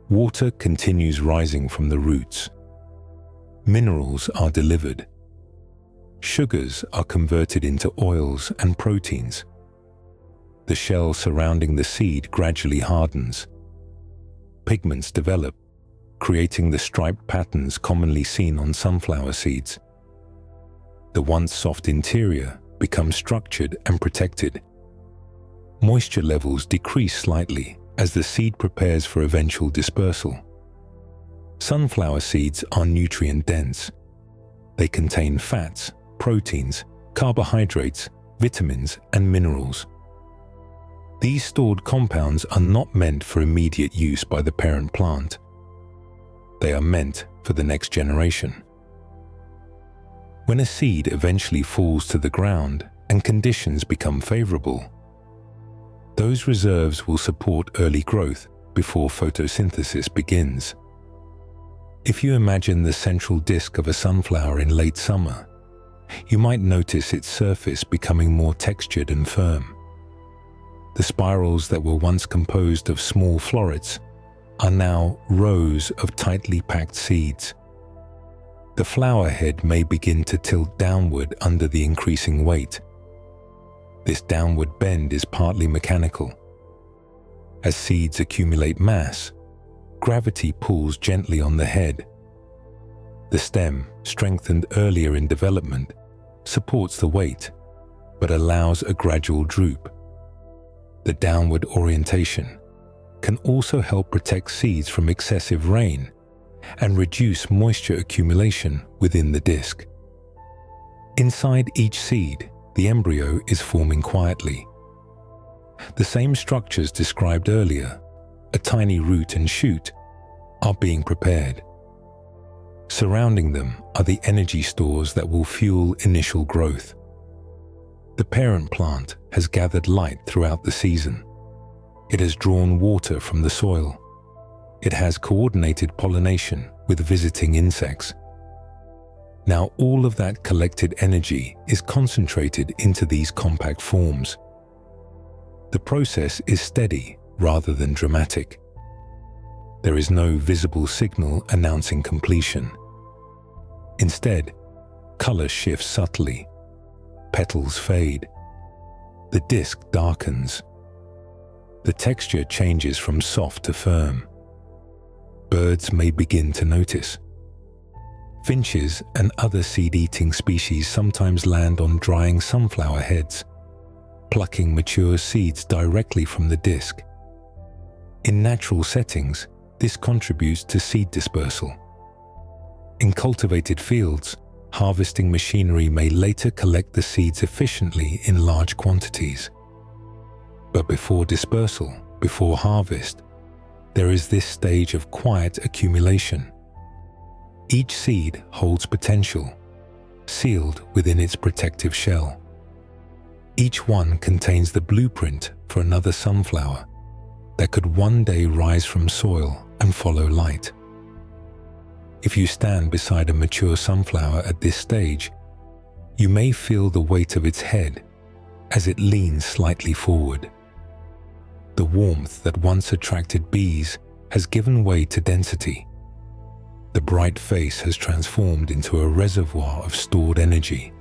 Water continues rising from the roots. Minerals are delivered. Sugars are converted into oils and proteins. The shell surrounding the seed gradually hardens. Pigments develop, creating the striped patterns commonly seen on sunflower seeds. The once soft interior becomes structured and protected. Moisture levels decrease slightly as the seed prepares for eventual dispersal. Sunflower seeds are nutrient-dense. They contain fats, proteins, carbohydrates, vitamins, and minerals. These stored compounds are not meant for immediate use by the parent plant. They are meant for the next generation. When a seed eventually falls to the ground and conditions become favorable, those reserves will support early growth before photosynthesis begins. If you imagine the central disc of a sunflower in late summer, you might notice its surface becoming more textured and firm. The spirals that were once composed of small florets are now rows of tightly packed seeds. The flower head may begin to tilt downward under the increasing weight. This downward bend is partly mechanical. As seeds accumulate mass, gravity pulls gently on the head. The stem, strengthened earlier in development, supports the weight, but allows a gradual droop. The downward orientation can also help protect seeds from excessive rain and reduce moisture accumulation within the disc. Inside each seed, the embryo is forming quietly. The same structures described earlier, a tiny root and shoot, are being prepared. Surrounding them are the energy stores that will fuel initial growth. The parent plant has gathered light throughout the season. It has drawn water from the soil. It has coordinated pollination with visiting insects. Now all of that collected energy is concentrated into these compact forms. The process is steady rather than dramatic. There is no visible signal announcing completion. Instead, color shifts subtly. Petals fade. The disc darkens. The texture changes from soft to firm. Birds may begin to notice. Finches and other seed-eating species sometimes land on drying sunflower heads, plucking mature seeds directly from the disc. In natural settings, this contributes to seed dispersal. In cultivated fields, harvesting machinery may later collect the seeds efficiently in large quantities. But before dispersal, before harvest, there is this stage of quiet accumulation. Each seed holds potential, sealed within its protective shell. Each one contains the blueprint for another sunflower that could one day rise from soil and follow light. If you stand beside a mature sunflower at this stage, you may feel the weight of its head as it leans slightly forward. The warmth that once attracted bees has given way to density. The bright face has transformed into a reservoir of stored energy.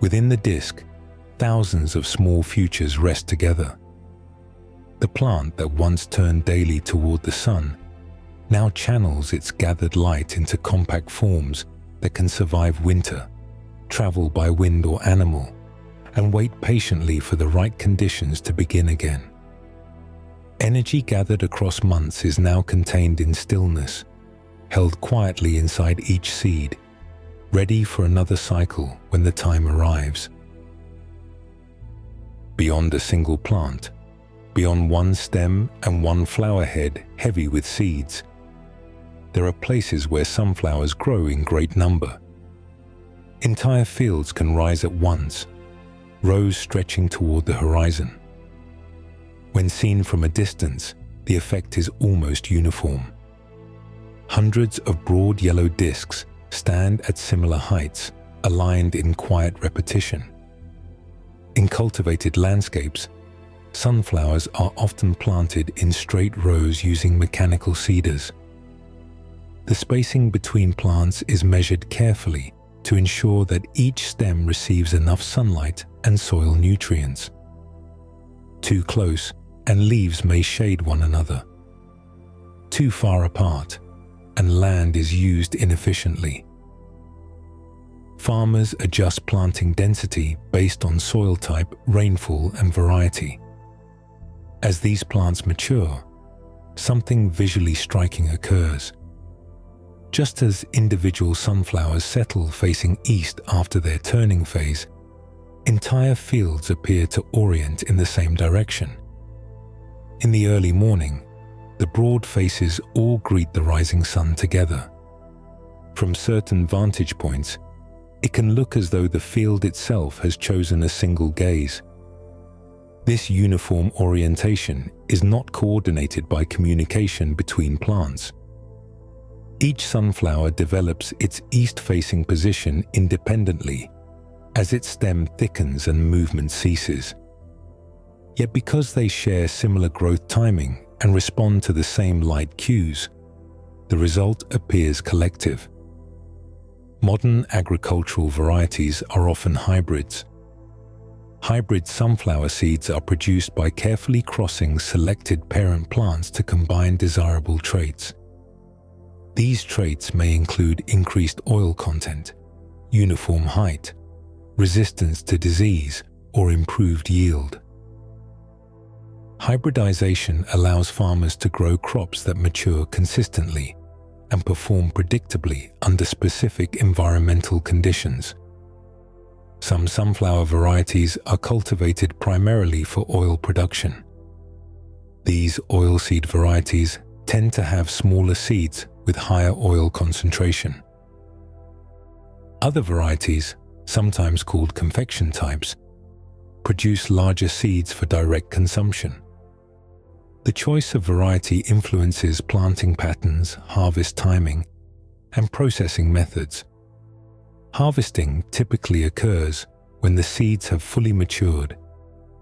Within the disc, thousands of small futures rest together. The plant that once turned daily toward the sun now channels its gathered light into compact forms that can survive winter, travel by wind or animal, and wait patiently for the right conditions to begin again. Energy gathered across months is now contained in stillness, held quietly inside each seed, ready for another cycle when the time arrives. Beyond a single plant, beyond one stem and one flower head heavy with seeds, there are places where sunflowers grow in great number. Entire fields can rise at once, rows stretching toward the horizon. When seen from a distance, the effect is almost uniform. Hundreds of broad yellow discs stand at similar heights, aligned in quiet repetition. In cultivated landscapes, sunflowers are often planted in straight rows using mechanical seeders. The spacing between plants is measured carefully to ensure that each stem receives enough sunlight and soil nutrients. Too close, and leaves may shade one another. Too far apart, and land is used inefficiently. Farmers adjust planting density based on soil type, rainfall, and variety. As these plants mature, something visually striking occurs. Just as individual sunflowers settle facing east after their turning phase, entire fields appear to orient in the same direction. In the early morning, the broad faces all greet the rising sun together. From certain vantage points, it can look as though the field itself has chosen a single gaze. This uniform orientation is not coordinated by communication between plants. Each sunflower develops its east-facing position independently as its stem thickens and movement ceases. Yet because they share similar growth timing and respond to the same light cues, the result appears collective. Modern agricultural varieties are often hybrids. Hybrid sunflower seeds are produced by carefully crossing selected parent plants to combine desirable traits. These traits may include increased oil content, uniform height, resistance to disease, or improved yield. Hybridization allows farmers to grow crops that mature consistently and perform predictably under specific environmental conditions. Some sunflower varieties are cultivated primarily for oil production. These oilseed varieties tend to have smaller seeds with higher oil concentration. Other varieties, sometimes called confection types, produce larger seeds for direct consumption. The choice of variety influences planting patterns, harvest timing, and processing methods. Harvesting typically occurs when the seeds have fully matured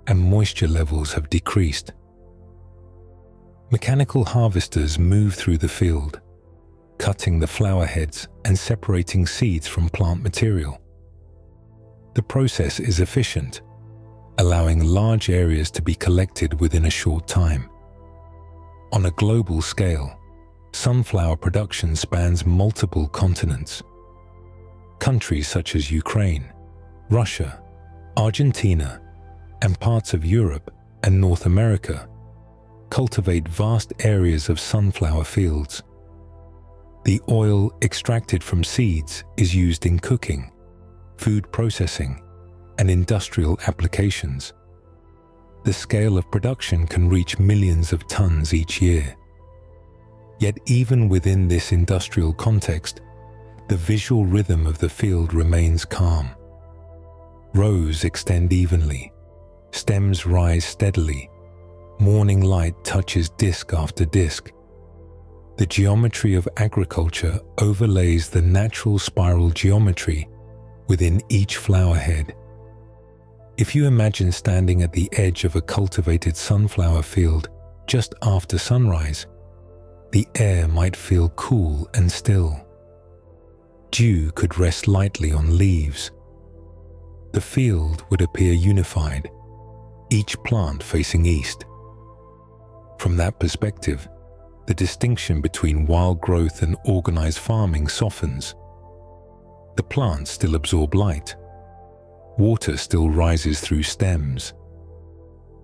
and moisture levels have decreased. Mechanical harvesters move through the field, cutting the flower heads and separating seeds from plant material. The process is efficient, allowing large areas to be collected within a short time. On a global scale, sunflower production spans multiple continents. Countries such as Ukraine, Russia, Argentina, and parts of Europe and North America cultivate vast areas of sunflower fields. The oil extracted from seeds is used in cooking, food processing, and industrial applications. The scale of production can reach millions of tons each year. Yet even within this industrial context, the visual rhythm of the field remains calm. Rows extend evenly, stems rise steadily, morning light touches disc after disc. The geometry of agriculture overlays the natural spiral geometry within each flower head. If you imagine standing at the edge of a cultivated sunflower field just after sunrise, the air might feel cool and still. Dew could rest lightly on leaves. The field would appear unified, each plant facing east. From that perspective, the distinction between wild growth and organized farming softens. The plants still absorb light. Water still rises through stems.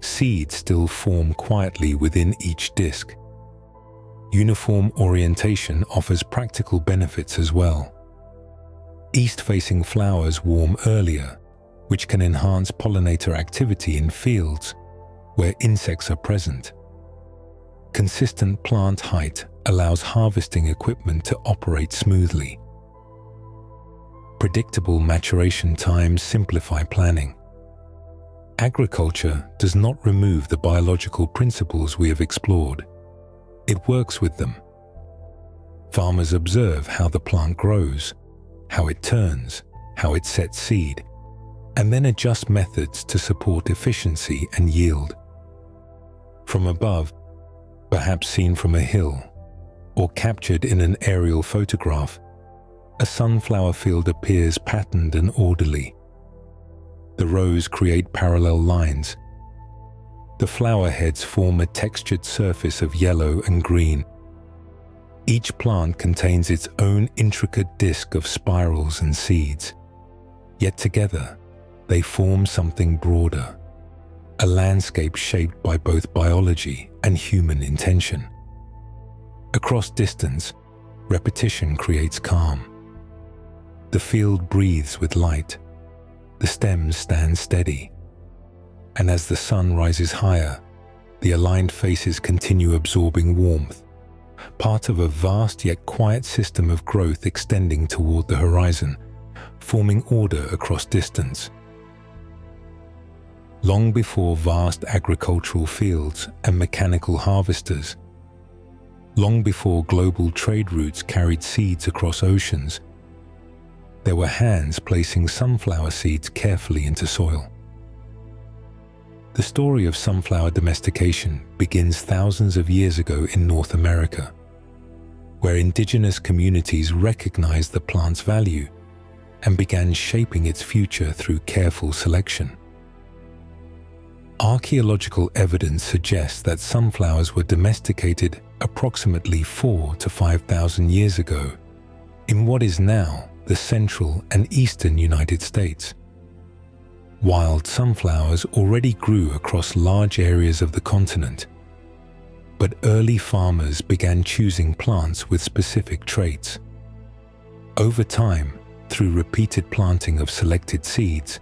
Seeds still form quietly within each disc. Uniform orientation offers practical benefits as well. East-facing flowers warm earlier, which can enhance pollinator activity in fields where insects are present. Consistent plant height allows harvesting equipment to operate smoothly. Predictable maturation times simplify planning. Agriculture does not remove the biological principles we have explored. It works with them. Farmers observe how the plant grows, how it turns, how it sets seed, and then adjust methods to support efficiency and yield. From above, perhaps seen from a hill, or captured in an aerial photograph, a sunflower field appears patterned and orderly. The rows create parallel lines. The flower heads form a textured surface of yellow and green. Each plant contains its own intricate disc of spirals and seeds, yet together they form something broader, a landscape shaped by both biology and human intention. Across distance, repetition creates calm. The field breathes with light. The stems stand steady. And as the sun rises higher, the aligned faces continue absorbing warmth, part of a vast yet quiet system of growth extending toward the horizon, forming order across distance. Long before vast agricultural fields and mechanical harvesters, long before global trade routes carried seeds across oceans, there were hands placing sunflower seeds carefully into soil. The story of sunflower domestication begins thousands of years ago in North America, where indigenous communities recognized the plant's value and began shaping its future through careful selection. Archaeological evidence suggests that sunflowers were domesticated approximately 4,000 to 5,000 years ago in what is now the central and eastern United States. Wild sunflowers already grew across large areas of the continent, but early farmers began choosing plants with specific traits. Over time, through repeated planting of selected seeds,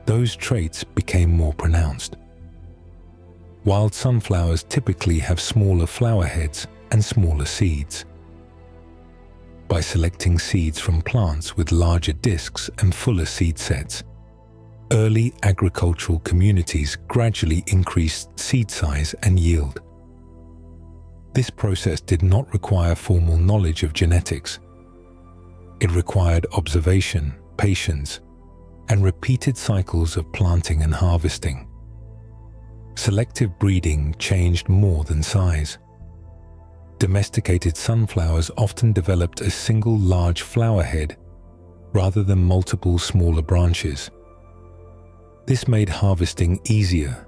those traits became more pronounced. Wild sunflowers typically have smaller flower heads and smaller seeds. By selecting seeds from plants with larger discs and fuller seed sets, early agricultural communities gradually increased seed size and yield. This process did not require formal knowledge of genetics. It required observation, patience, and repeated cycles of planting and harvesting. Selective breeding changed more than size. Domesticated sunflowers often developed a single large flower head rather than multiple smaller branches. This made harvesting easier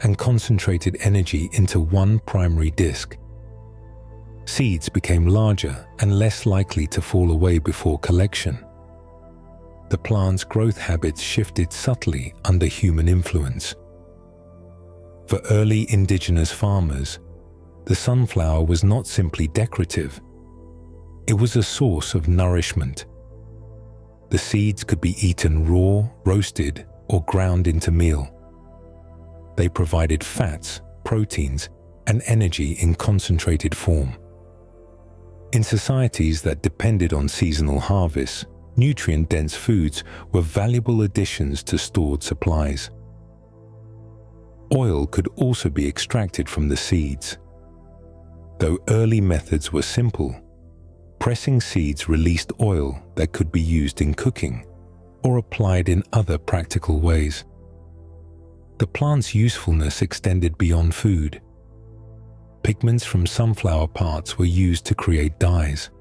and concentrated energy into one primary disc. Seeds became larger and less likely to fall away before collection. The plant's growth habits shifted subtly under human influence. For early indigenous farmers, the sunflower was not simply decorative. It was a source of nourishment. The seeds could be eaten raw, roasted, or ground into meal. They provided fats, proteins, and energy in concentrated form. In societies that depended on seasonal harvests, nutrient-dense foods were valuable additions to stored supplies. Oil could also be extracted from the seeds. Though early methods were simple, pressing seeds released oil that could be used in cooking or applied in other practical ways. The plant's usefulness extended beyond food. Pigments from sunflower parts were used to create dyes.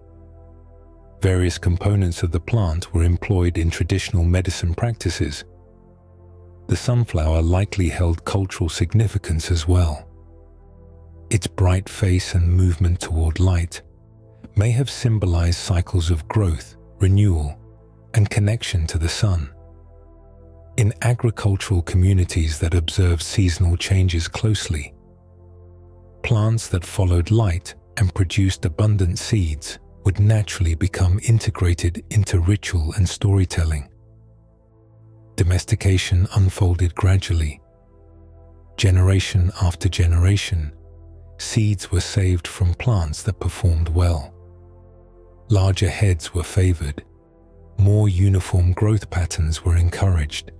Various components of the plant were employed in traditional medicine practices. The sunflower likely held cultural significance as well. Its bright face and movement toward light may have symbolized cycles of growth, renewal, and connection to the sun. In agricultural communities that observed seasonal changes closely, plants that followed light and produced abundant seeds would naturally become integrated into ritual and storytelling. Domestication unfolded gradually. Generation after generation, seeds were saved from plants that performed well. Larger heads were favored. More uniform growth patterns were encouraged.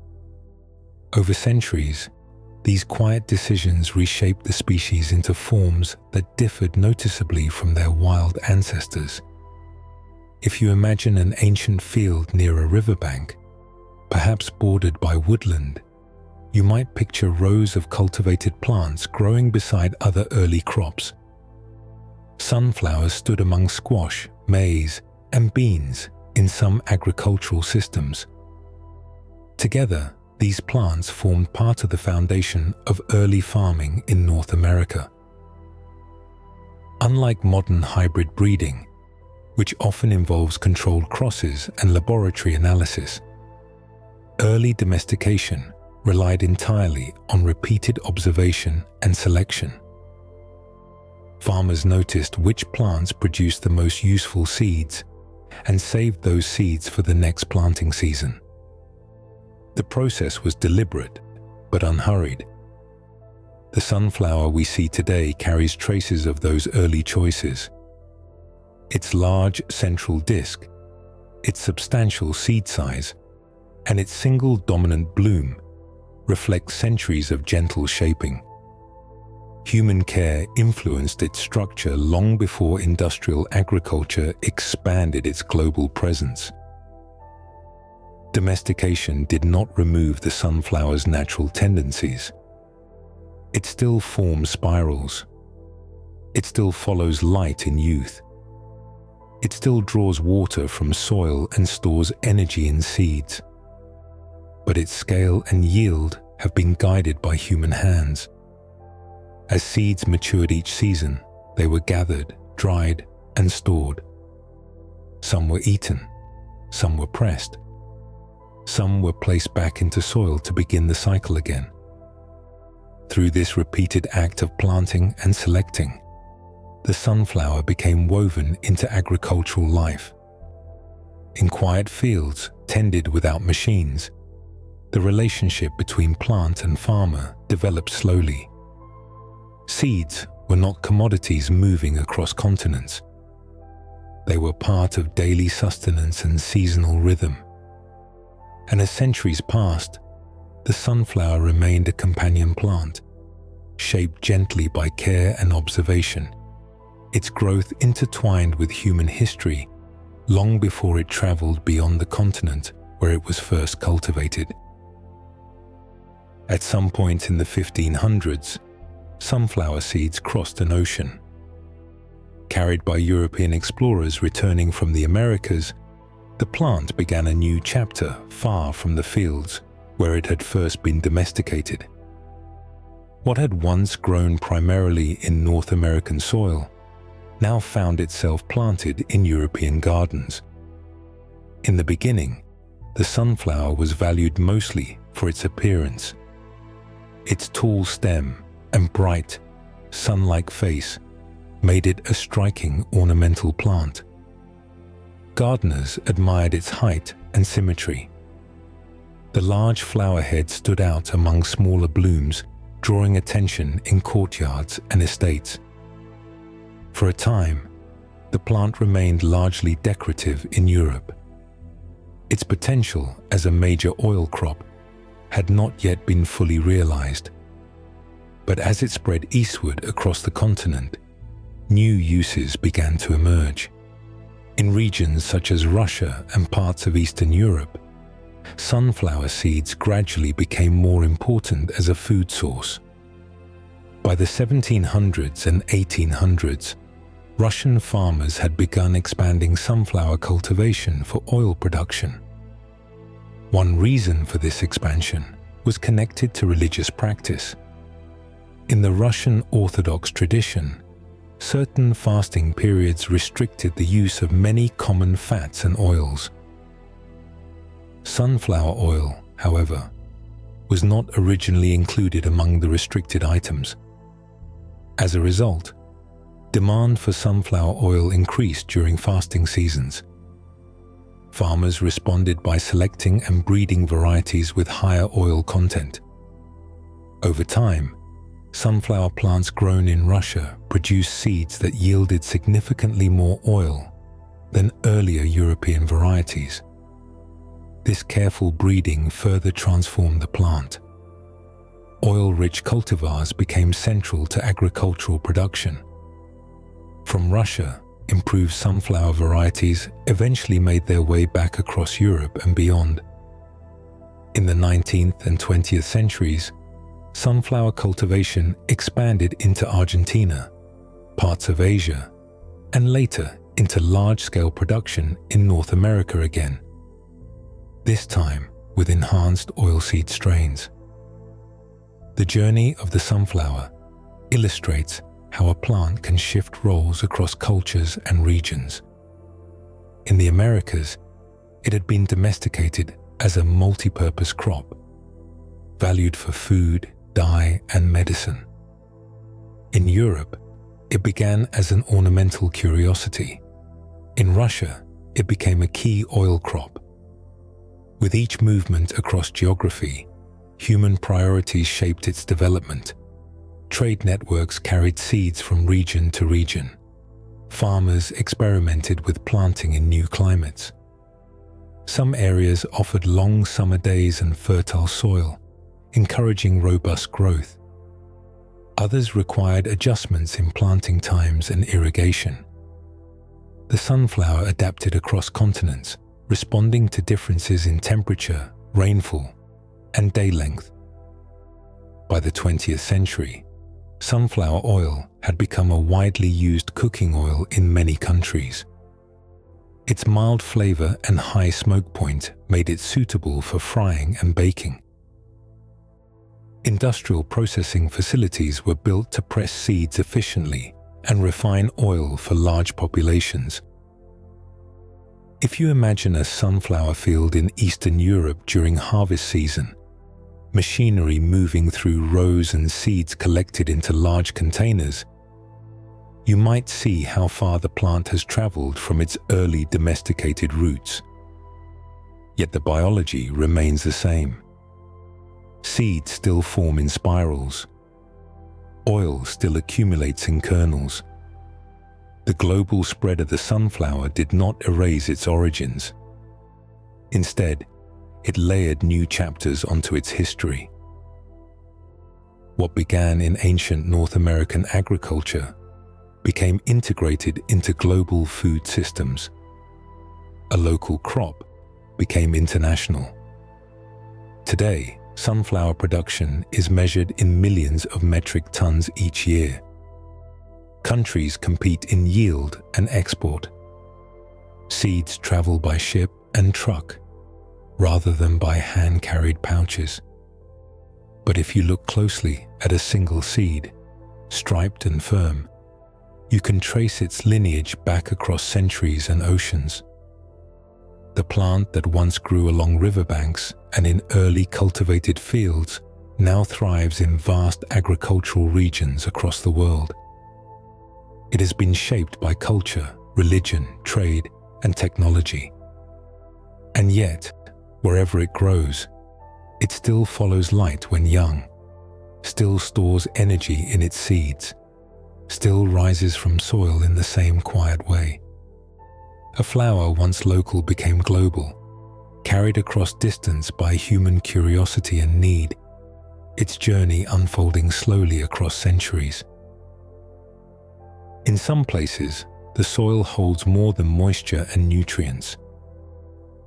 Over centuries, these quiet decisions reshaped the species into forms that differed noticeably from their wild ancestors. If you imagine an ancient field near a riverbank, perhaps bordered by woodland, you might picture rows of cultivated plants growing beside other early crops. Sunflowers stood among squash, maize, and beans in some agricultural systems. Together, these plants formed part of the foundation of early farming in North America. Unlike modern hybrid breeding, which often involves controlled crosses and laboratory analysis, early domestication relied entirely on repeated observation and selection. Farmers noticed which plants produced the most useful seeds and saved those seeds for the next planting season. The process was deliberate but unhurried. The sunflower we see today carries traces of those early choices. Its large central disc, its substantial seed size, and its single dominant bloom reflect centuries of gentle shaping. Human care influenced its structure long before industrial agriculture expanded its global presence. Domestication did not remove the sunflower's natural tendencies. It still forms spirals. It still follows light in youth. It still draws water from soil and stores energy in seeds. But its scale and yield have been guided by human hands. As seeds matured each season, they were gathered, dried, and stored. Some were eaten, some were pressed. Some were placed back into soil to begin the cycle again. Through this repeated act of planting and selecting, the sunflower became woven into agricultural life. In quiet fields tended without machines, the relationship between plant and farmer developed slowly. Seeds were not commodities moving across continents. They were part of daily sustenance and seasonal rhythm. And as centuries passed, the sunflower remained a companion plant, shaped gently by care and observation, its growth intertwined with human history long before it traveled beyond the continent where it was first cultivated. At some point in the 1500s, sunflower seeds crossed an ocean. Carried by European explorers returning from the Americas, the plant began a new chapter far from the fields where it had first been domesticated. What had once grown primarily in North American soil now found itself planted in European gardens. In the beginning, the sunflower was valued mostly for its appearance. Its tall stem and bright, sun-like face made it a striking ornamental plant. Gardeners admired its height and symmetry. The large flower head stood out among smaller blooms, drawing attention in courtyards and estates. For a time, the plant remained largely decorative in Europe. Its potential as a major oil crop had not yet been fully realized. But as it spread eastward across the continent, new uses began to emerge. In regions such as Russia and parts of Eastern Europe, sunflower seeds gradually became more important as a food source. By the 1700s and 1800s, Russian farmers had begun expanding sunflower cultivation for oil production. One reason for this expansion was connected to religious practice. In the Russian Orthodox tradition, certain fasting periods restricted the use of many common fats and oils. Sunflower oil, however, was not originally included among the restricted items. As a result, demand for sunflower oil increased during fasting seasons. Farmers responded by selecting and breeding varieties with higher oil content. Over time, sunflower plants grown in Russia produced seeds that yielded significantly more oil than earlier European varieties. This careful breeding further transformed the plant. Oil-rich cultivars became central to agricultural production. From Russia, improved sunflower varieties eventually made their way back across Europe and beyond. In the 19th and 20th centuries, sunflower cultivation expanded into Argentina, parts of Asia, and later into large-scale production in North America again, this time with enhanced oilseed strains. The journey of the sunflower illustrates how a plant can shift roles across cultures and regions. In the Americas, it had been domesticated as a multi-purpose crop, valued for food, dye, and medicine. In Europe, it began as an ornamental curiosity. In Russia, it became a key oil crop. With each movement across geography, human priorities shaped its development. Trade networks carried seeds from region to region. Farmers experimented with planting in new climates. Some areas offered long summer days and fertile soil, encouraging robust growth. Others required adjustments in planting times and irrigation. The sunflower adapted across continents, responding to differences in temperature, rainfall, and day length. By the 20th century, sunflower oil had become a widely used cooking oil in many countries. Its mild flavor and high smoke point made it suitable for frying and baking. Industrial processing facilities were built to press seeds efficiently and refine oil for large populations. If you imagine a sunflower field in Eastern Europe during harvest season, machinery moving through rows and seeds collected into large containers, you might see how far the plant has traveled from its early domesticated roots. Yet the biology remains the same. Seeds still form in spirals. Oil still accumulates in kernels. The global spread of the sunflower did not erase its origins. Instead, it layered new chapters onto its history. What began in ancient North American agriculture became integrated into global food systems. A local crop became international. Today, sunflower production is measured in millions of metric tons each year. Countries compete in yield and export. Seeds travel by ship and truck, rather than by hand-carried pouches. But if you look closely at a single seed, striped and firm, you can trace its lineage back across centuries and oceans. The plant that once grew along riverbanks and in early cultivated fields now thrives in vast agricultural regions across the world. It has been shaped by culture, religion, trade, and technology. And yet, wherever it grows, it still follows light when young, still stores energy in its seeds, still rises from soil in the same quiet way. A flower once local became global, carried across distance by human curiosity and need, its journey unfolding slowly across centuries. In some places, the soil holds more than moisture and nutrients.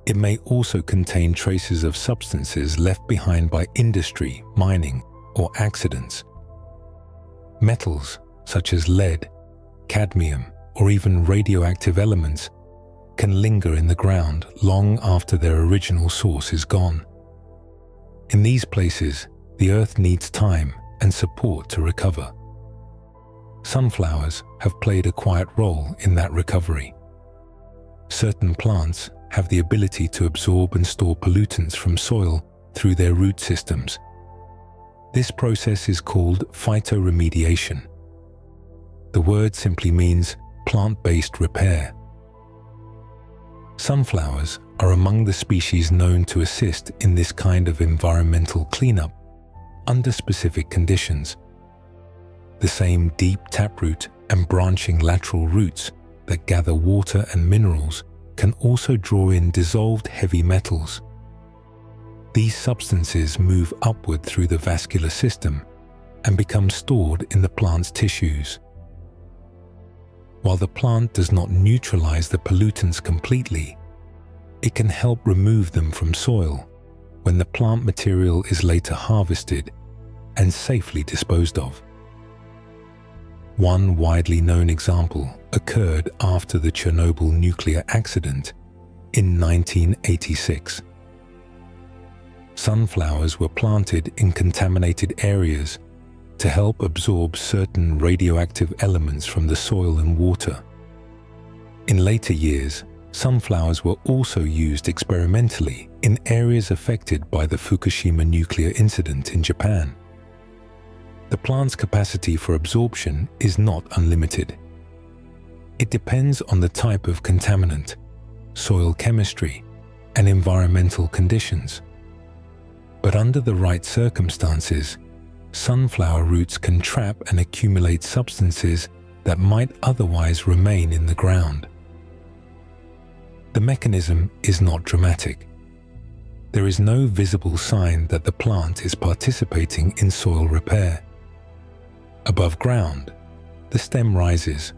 It may also contain traces of substances left behind by industry, mining, or accidents. Metals, such as lead, cadmium, or even radioactive elements, can linger in the ground long after their original source is gone. In these places, the earth needs time and support to recover. Sunflowers have played a quiet role in that recovery. Certain plants have the ability to absorb and store pollutants from soil through their root systems. This process is called phytoremediation. The word simply means plant-based repair. Sunflowers are among the species known to assist in this kind of environmental cleanup under specific conditions. The same deep taproot and branching lateral roots that gather water and minerals can also draw in dissolved heavy metals. These substances move upward through the vascular system and become stored in the plant's tissues. While the plant does not neutralize the pollutants completely, it can help remove them from soil when the plant material is later harvested and safely disposed of. One widely known example occurred after the Chernobyl nuclear accident in 1986. Sunflowers were planted in contaminated areas to help absorb certain radioactive elements from the soil and water. In later years, sunflowers were also used experimentally in areas affected by the Fukushima nuclear incident in Japan. The plant's capacity for absorption is not unlimited. It depends on the type of contaminant, soil chemistry, and environmental conditions. But under the right circumstances, sunflower roots can trap and accumulate substances that might otherwise remain in the ground. The mechanism is not dramatic. There is no visible sign that the plant is participating in soil repair. Above ground, the stem rises,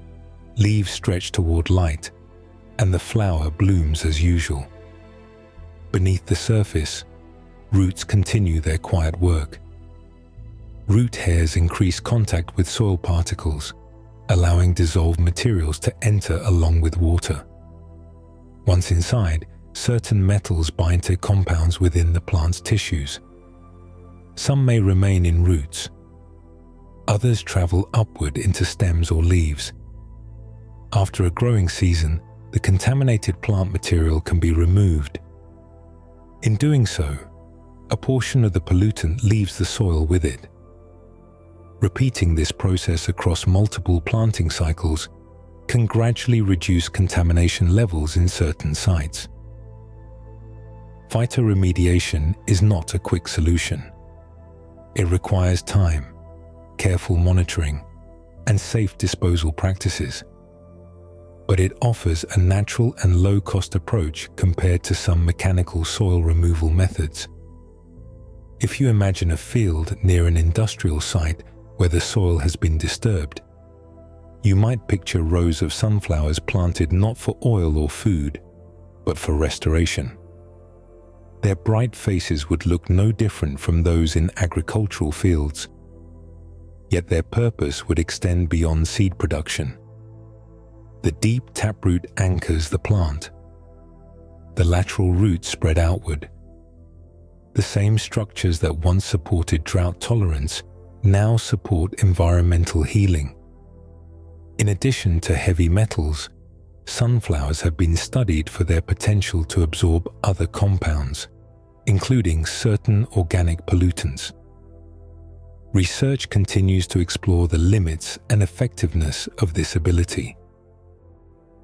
leaves stretch toward light, and the flower blooms as usual. Beneath the surface, roots continue their quiet work. Root hairs increase contact with soil particles, allowing dissolved materials to enter along with water. Once inside, certain metals bind to compounds within the plant's tissues. Some may remain in roots. Others travel upward into stems or leaves. After a growing season, the contaminated plant material can be removed. In doing so, a portion of the pollutant leaves the soil with it. Repeating this process across multiple planting cycles can gradually reduce contamination levels in certain sites. Phytoremediation is not a quick solution. It requires time, careful monitoring, and safe disposal practices. But it offers a natural and low-cost approach compared to some mechanical soil removal methods. If you imagine a field near an industrial site where the soil has been disturbed, you might picture rows of sunflowers planted not for oil or food, but for restoration. Their bright faces would look no different from those in agricultural fields, yet their purpose would extend beyond seed production. The deep taproot anchors the plant. The lateral roots spread outward. The same structures that once supported drought tolerance now support environmental healing. In addition to heavy metals, sunflowers have been studied for their potential to absorb other compounds, including certain organic pollutants. Research continues to explore the limits and effectiveness of this ability.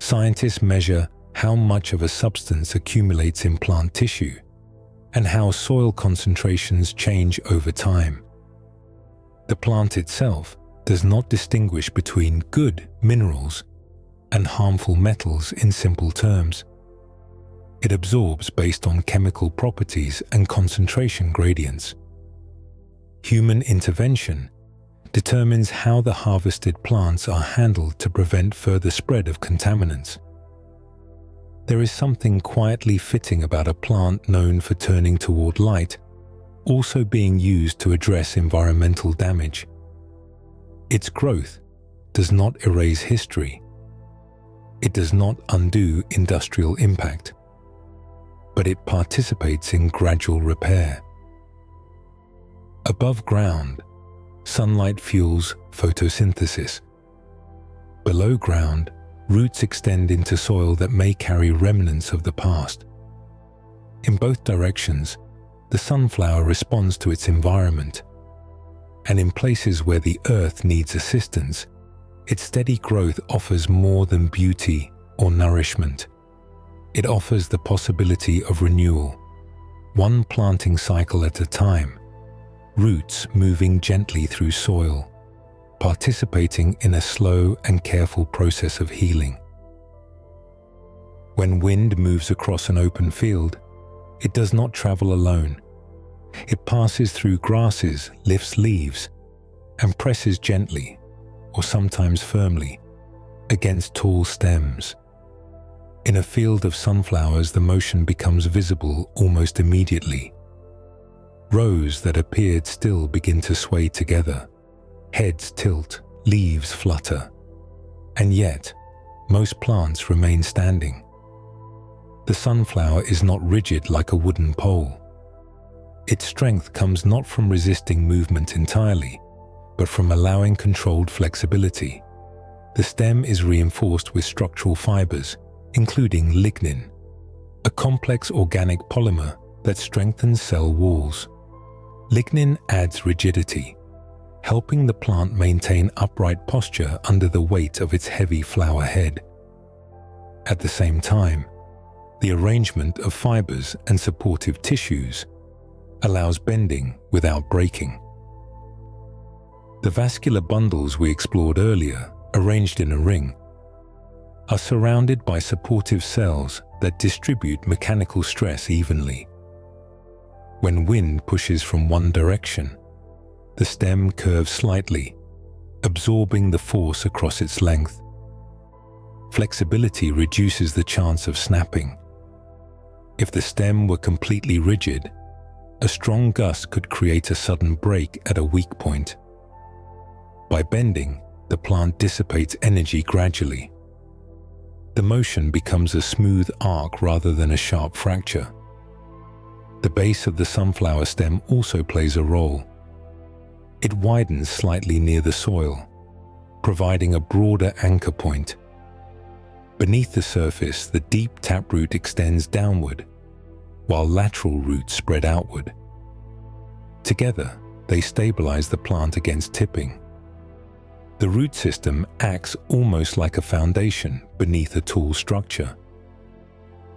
Scientists measure how much of a substance accumulates in plant tissue and how soil concentrations change over time. The plant itself does not distinguish between good minerals and harmful metals in simple terms. It absorbs based on chemical properties and concentration gradients. Human intervention determines how the harvested plants are handled to prevent further spread of contaminants. There is something quietly fitting about a plant known for turning toward light, also being used to address environmental damage. Its growth does not erase history. It does not undo industrial impact, but it participates in gradual repair. Above ground, sunlight fuels photosynthesis. Below ground, roots extend into soil that may carry remnants of the past. In both directions, the sunflower responds to its environment, and in places where the earth needs assistance, its steady growth offers more than beauty or nourishment. It offers the possibility of renewal, one planting cycle at a time, roots moving gently through soil, participating in a slow and careful process of healing. When wind moves across an open field, it does not travel alone. It passes through grasses, lifts leaves, and presses gently, or sometimes firmly, against tall stems. In a field of sunflowers, the motion becomes visible almost immediately. Rows that appeared still begin to sway together. Heads tilt, leaves flutter. And yet, most plants remain standing. The sunflower is not rigid like a wooden pole. Its strength comes not from resisting movement entirely, but from allowing controlled flexibility. The stem is reinforced with structural fibers, including lignin, a complex organic polymer that strengthens cell walls. Lignin adds rigidity, helping the plant maintain upright posture under the weight of its heavy flower head. At the same time, the arrangement of fibers and supportive tissues allows bending without breaking. The vascular bundles we explored earlier, arranged in a ring, are surrounded by supportive cells that distribute mechanical stress evenly. When wind pushes from one direction, the stem curves slightly, absorbing the force across its length. Flexibility reduces the chance of snapping. If the stem were completely rigid, a strong gust could create a sudden break at a weak point. By bending, the plant dissipates energy gradually. The motion becomes a smooth arc rather than a sharp fracture. The base of the sunflower stem also plays a role. It widens slightly near the soil, providing a broader anchor point. Beneath the surface, the deep taproot extends downward, while lateral roots spread outward. Together, they stabilize the plant against tipping. The root system acts almost like a foundation beneath a tall structure.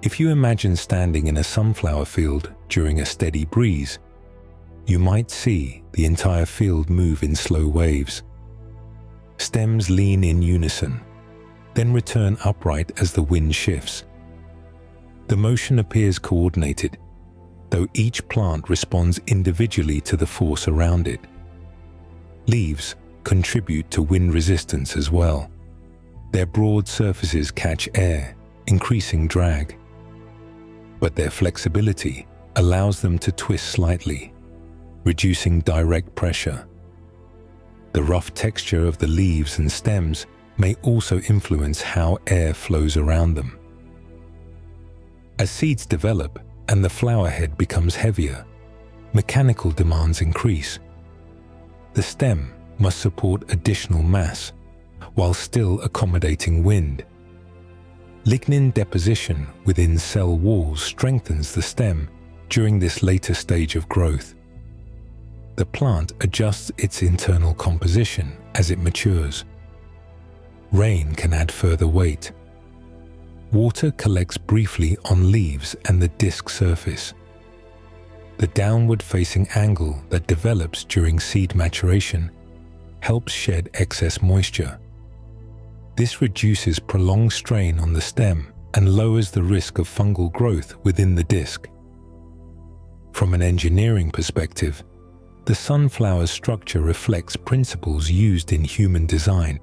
If you imagine standing in a sunflower field during a steady breeze, you might see the entire field move in slow waves. Stems lean in unison, then return upright as the wind shifts. The motion appears coordinated, though each plant responds individually to the force around it. Leaves contribute to wind resistance as well. Their broad surfaces catch air, increasing drag. But their flexibility allows them to twist slightly, reducing direct pressure. The rough texture of the leaves and stems may also influence how air flows around them. As seeds develop and the flower head becomes heavier, mechanical demands increase. The stem must support additional mass, while still accommodating wind. Lignin deposition within cell walls strengthens the stem during this later stage of growth. The plant adjusts its internal composition as it matures. Rain can add further weight. Water collects briefly on leaves and the disc surface. The downward-facing angle that develops during seed maturation helps shed excess moisture. This reduces prolonged strain on the stem and lowers the risk of fungal growth within the disc. From an engineering perspective, the sunflower's structure reflects principles used in human design.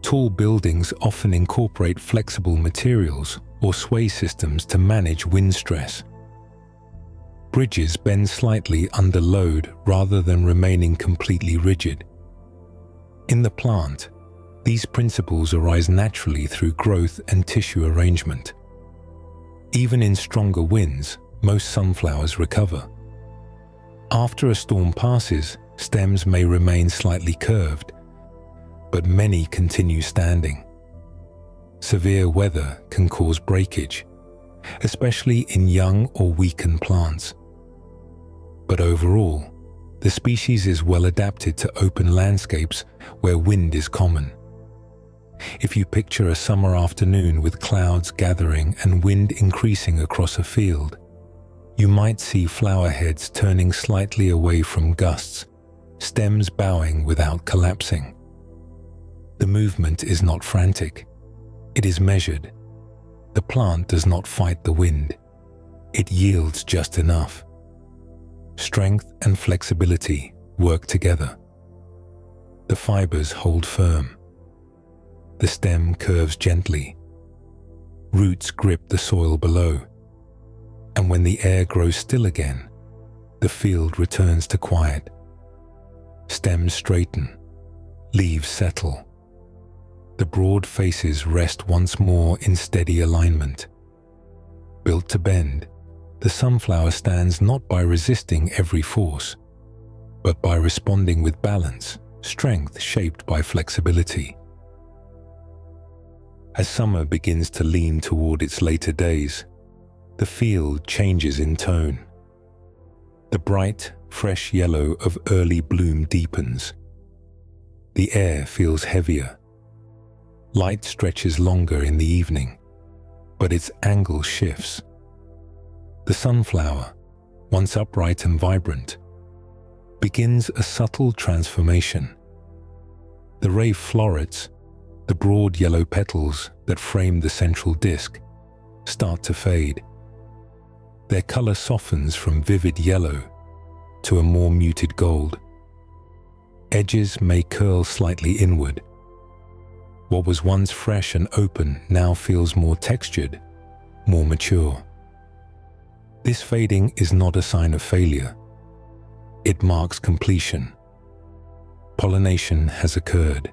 Tall buildings often incorporate flexible materials or sway systems to manage wind stress. Bridges bend slightly under load rather than remaining completely rigid. In the plant, these principles arise naturally through growth and tissue arrangement. Even in stronger winds, most sunflowers recover. After a storm passes, stems may remain slightly curved, but many continue standing. Severe weather can cause breakage, especially in young or weakened plants. But overall, the species is well adapted to open landscapes where wind is common. If you picture a summer afternoon with clouds gathering and wind increasing across a field, you might see flower heads turning slightly away from gusts, stems bowing without collapsing. The movement is not frantic. It is measured. The plant does not fight the wind. It yields just enough. Strength and flexibility work together. The fibers hold firm. the stem curves gently. Roots grip the soil below, and when the air grows still again, the field returns to quiet. Stems straighten, leaves settle. The broad faces rest once more in steady alignment. Built to bend, the sunflower stands not by resisting every force, but by responding with balance, strength shaped by flexibility. As summer begins to lean toward its later days, the field changes in tone. The bright, fresh yellow of early bloom deepens. The air feels heavier. Light stretches longer in the evening, but its angle shifts. The sunflower, once upright and vibrant, begins a subtle transformation. The ray florets, the broad yellow petals that frame the central disc, start to fade. Their color softens from vivid yellow to a more muted gold. Edges may curl slightly inward. What was once fresh and open now feels more textured, more mature. This fading is not a sign of failure. It marks completion. Pollination has occurred.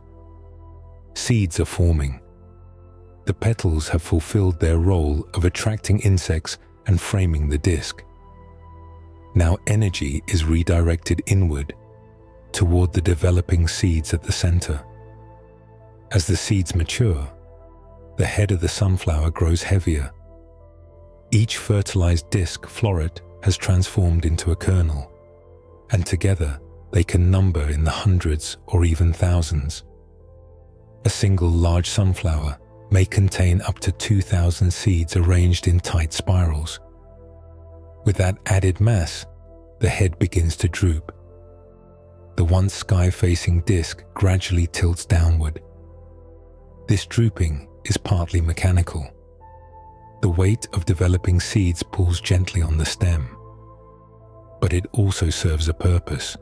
Seeds are forming. The petals have fulfilled their role of attracting insects and framing the disc. Now energy is redirected inward, toward the developing seeds at the center. As the seeds mature, the head of the sunflower grows heavier. Each fertilized disc floret has transformed into a kernel, and together they can number in the hundreds or even thousands. A single large sunflower may contain up to 2,000 seeds arranged in tight spirals. With that added mass, the head begins to droop. The once sky-facing disc gradually tilts downward. This drooping is partly mechanical. The weight of developing seeds pulls gently on the stem, but it also serves a purpose.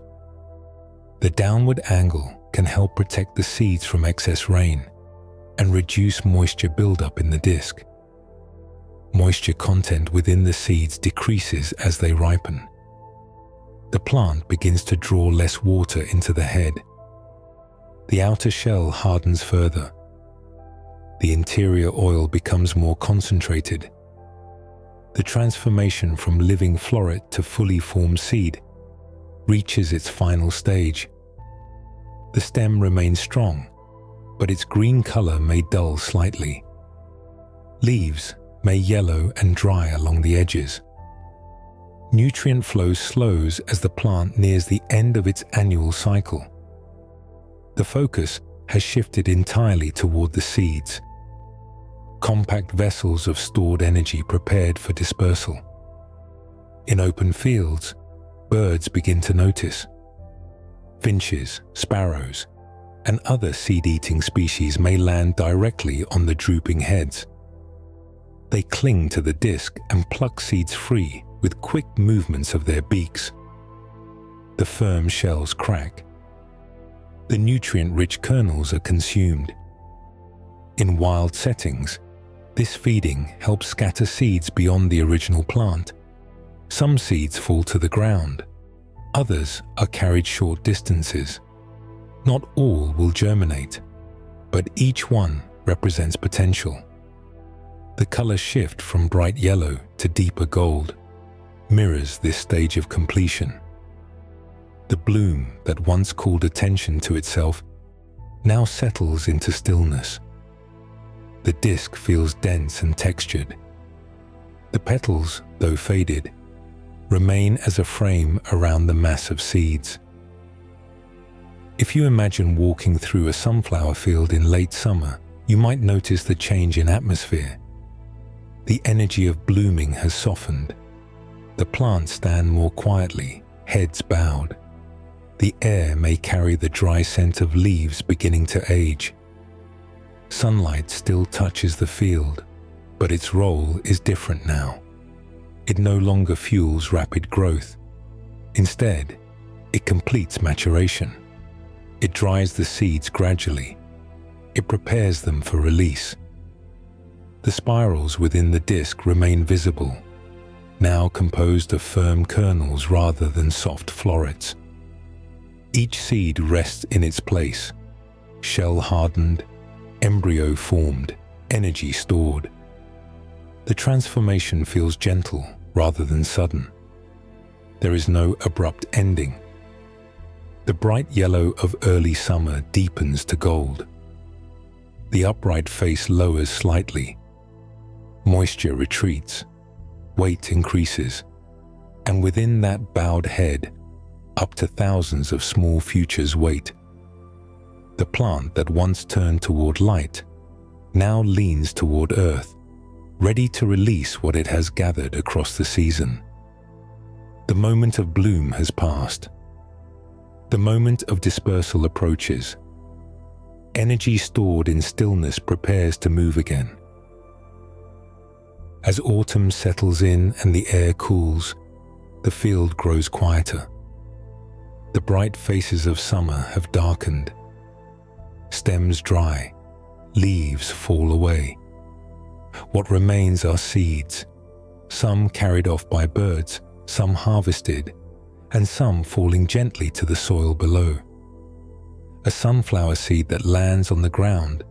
The downward angle can help protect the seeds from excess rain and reduce moisture buildup in the disc. Moisture content within the seeds decreases as they ripen. The plant begins to draw less water into the head. The outer shell hardens further. The interior oil becomes more concentrated. The transformation from living floret to fully formed seed reaches its final stage. The stem remains strong, but its green color may dull slightly. Leaves may yellow and dry along the edges. Nutrient flow slows as the plant nears the end of its annual cycle. The focus has shifted entirely toward the seeds, compact vessels of stored energy prepared for dispersal. In open fields, birds begin to notice. Finches, sparrows, and other seed-eating species may land directly on the drooping heads. They cling to the disc and pluck seeds free with quick movements of their beaks. The firm shells crack. The nutrient-rich kernels are consumed. In wild settings, this feeding helps scatter seeds beyond the original plant. Some seeds fall to the ground. Others are carried short distances. Not all will germinate, but each one represents potential. The color shift from bright yellow to deeper gold mirrors this stage of completion. The bloom that once called attention to itself now settles into stillness. The disc feels dense and textured. The petals, though faded, remain as a frame around the mass of seeds. If you imagine walking through a sunflower field in late summer, you might notice the change in atmosphere. The energy of blooming has softened. The plants stand more quietly, heads bowed. The air may carry the dry scent of leaves beginning to age. Sunlight still touches the field, but its role is different now. It no longer fuels rapid growth. Instead, it completes maturation. It dries the seeds gradually. It prepares them for release. The spirals within the disc remain visible, now composed of firm kernels rather than soft florets. Each seed rests in its place, shell hardened, embryo formed, energy stored. The transformation feels gentle rather than sudden. There is no abrupt ending. The bright yellow of early summer deepens to gold. The upright face lowers slightly. Moisture retreats. Weight increases. And within that bowed head, up to thousands of small futures wait. The plant that once turned toward light now leans toward earth, ready to release what it has gathered across the season. The moment of bloom has passed. The moment of dispersal approaches. Energy stored in stillness prepares to move again. As autumn settles in and the air cools, the field grows quieter. The bright faces of summer have darkened. Stems dry, leaves fall away. What remains are seeds, some carried off by birds, some harvested, and some falling gently to the soil below. A sunflower seed that lands on the ground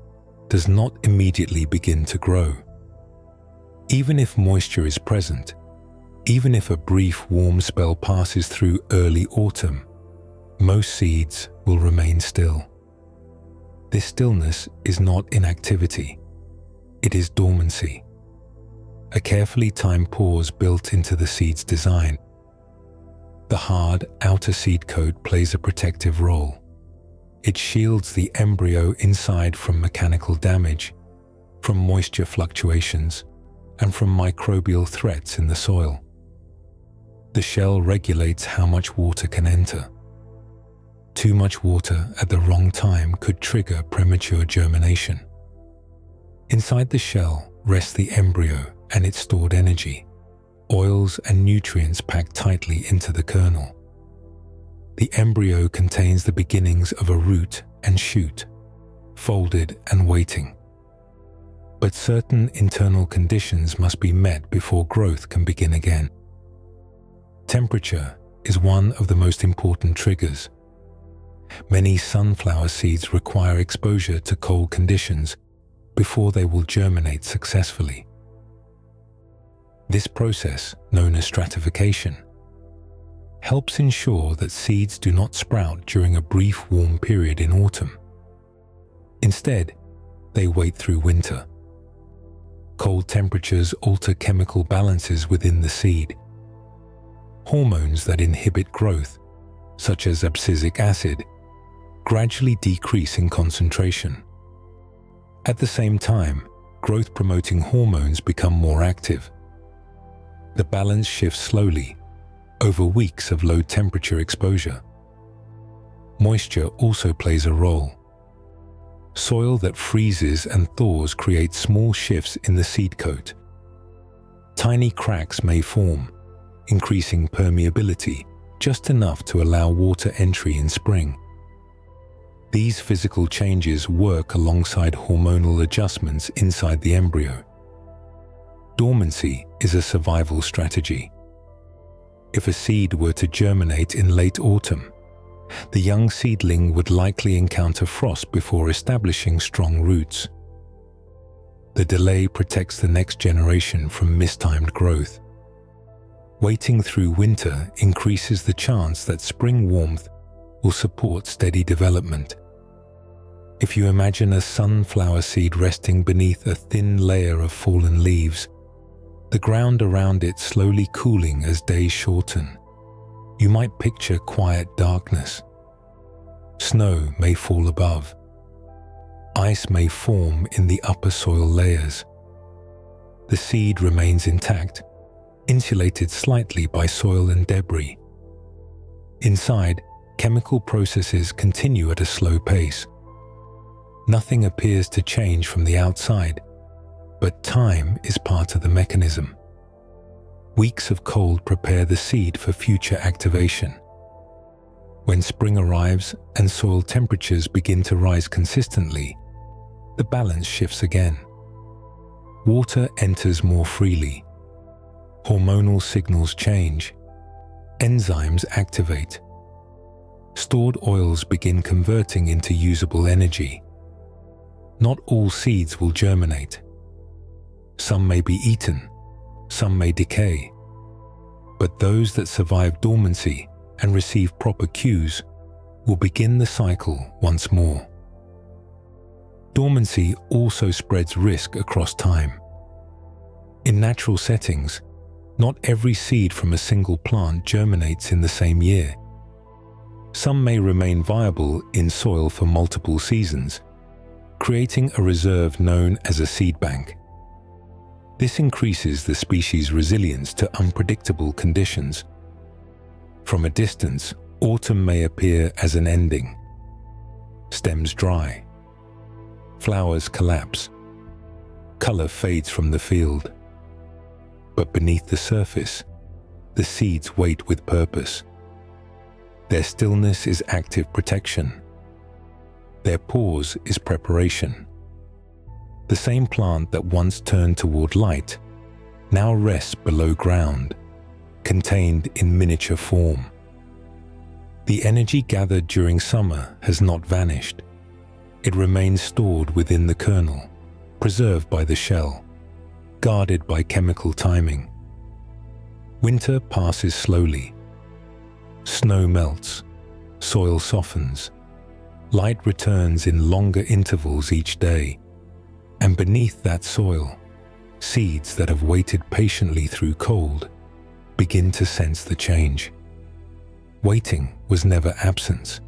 does not immediately begin to grow. Even if moisture is present, even if a brief warm spell passes through early autumn, most seeds will remain still. This stillness is not inactivity, it is dormancy. A carefully timed pause built into the seed's design. The hard outer seed coat plays a protective role. It shields the embryo inside from mechanical damage, from moisture fluctuations, and from microbial threats in the soil. The shell regulates how much water can enter. Too much water at the wrong time could trigger premature germination. Inside the shell rests the embryo and its stored energy, oils and nutrients packed tightly into the kernel. The embryo contains the beginnings of a root and shoot, folded and waiting. But certain internal conditions must be met before growth can begin again. Temperature is one of the most important triggers. Many sunflower seeds require exposure to cold conditions before they will germinate successfully. This process, known as stratification, helps ensure that seeds do not sprout during a brief warm period in autumn. Instead, they wait through winter. Cold temperatures alter chemical balances within the seed. Hormones that inhibit growth, such as abscisic acid, gradually decrease in concentration. At the same time, growth-promoting hormones become more active. The balance shifts slowly, over weeks of low temperature exposure. Moisture also plays a role. Soil that freezes and thaws creates small shifts in the seed coat. Tiny cracks may form, increasing permeability just enough to allow water entry in spring. These physical changes work alongside hormonal adjustments inside the embryo. Dormancy is a survival strategy. If a seed were to germinate in late autumn, the young seedling would likely encounter frost before establishing strong roots. The delay protects the next generation from mistimed growth. Waiting through winter increases the chance that spring warmth will support steady development. If you imagine a sunflower seed resting beneath a thin layer of fallen leaves, the ground around it slowly cooling as days shorten, you might picture quiet darkness. Snow may fall above. Ice may form in the upper soil layers. The seed remains intact, insulated slightly by soil and debris. Inside, chemical processes continue at a slow pace. Nothing appears to change from the outside, but time is part of the mechanism. Weeks of cold prepare the seed for future activation. When spring arrives and soil temperatures begin to rise consistently, the balance shifts again. Water enters more freely. Hormonal signals change. Enzymes activate. Stored oils begin converting into usable energy. Not all seeds will germinate. Some may be eaten, some may decay. But those that survive dormancy and receive proper cues will begin the cycle once more. Dormancy also spreads risk across time. In natural settings, not every seed from a single plant germinates in the same year. Some may remain viable in soil for multiple seasons, creating a reserve known as a seed bank. This increases the species' resilience to unpredictable conditions. From a distance, autumn may appear as an ending. Stems dry. Flowers collapse. Color fades from the field. But beneath the surface, the seeds wait with purpose. Their stillness is active protection. Their pause is preparation. The same plant that once turned toward light now rests below ground, contained in miniature form. The energy gathered during summer has not vanished. It remains stored within the kernel, preserved by the shell, guarded by chemical timing. Winter passes slowly. Snow melts, soil softens, light returns in longer intervals each day, and beneath that soil, seeds that have waited patiently through cold begin to sense the change. Waiting was never absence.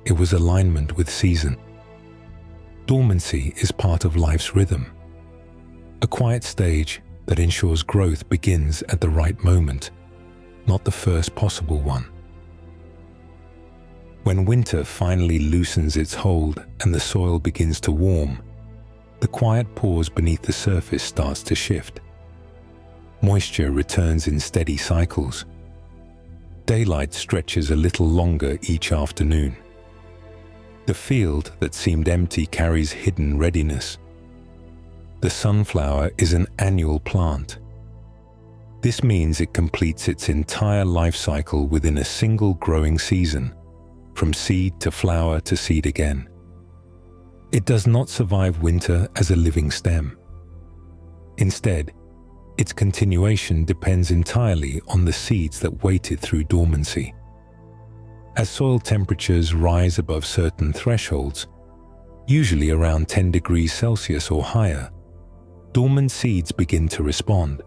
It was alignment with season. Dormancy is part of life's rhythm, a quiet stage that ensures growth begins at the right moment, not the first possible one. When winter finally loosens its hold and the soil begins to warm, the quiet pause beneath the surface starts to shift. Moisture returns in steady cycles. Daylight stretches a little longer each afternoon. The field that seemed empty carries hidden readiness. The sunflower is an annual plant. This means it completes its entire life cycle within a single growing season, from seed to flower to seed again. It does not survive winter as a living stem. Instead, its continuation depends entirely on the seeds that waited through dormancy. As soil temperatures rise above certain thresholds, usually around 10 degrees Celsius or higher, dormant seeds begin to respond.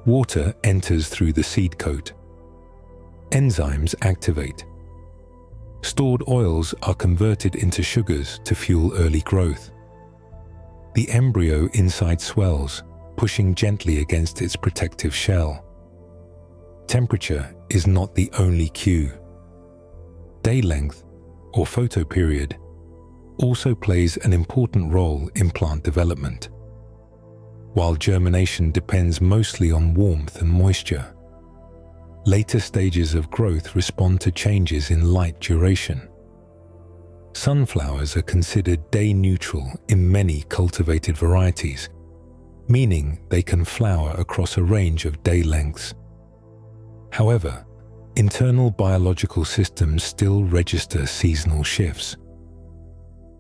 Water enters through the seed coat. Enzymes activate. Stored oils are converted into sugars to fuel early growth. The embryo inside swells, pushing gently against its protective shell. Temperature is not the only cue. Day length, or photoperiod, also plays an important role in plant development. While germination depends mostly on warmth and moisture, later stages of growth respond to changes in light duration. Sunflowers are considered day-neutral in many cultivated varieties, meaning they can flower across a range of day lengths. However, internal biological systems still register seasonal shifts.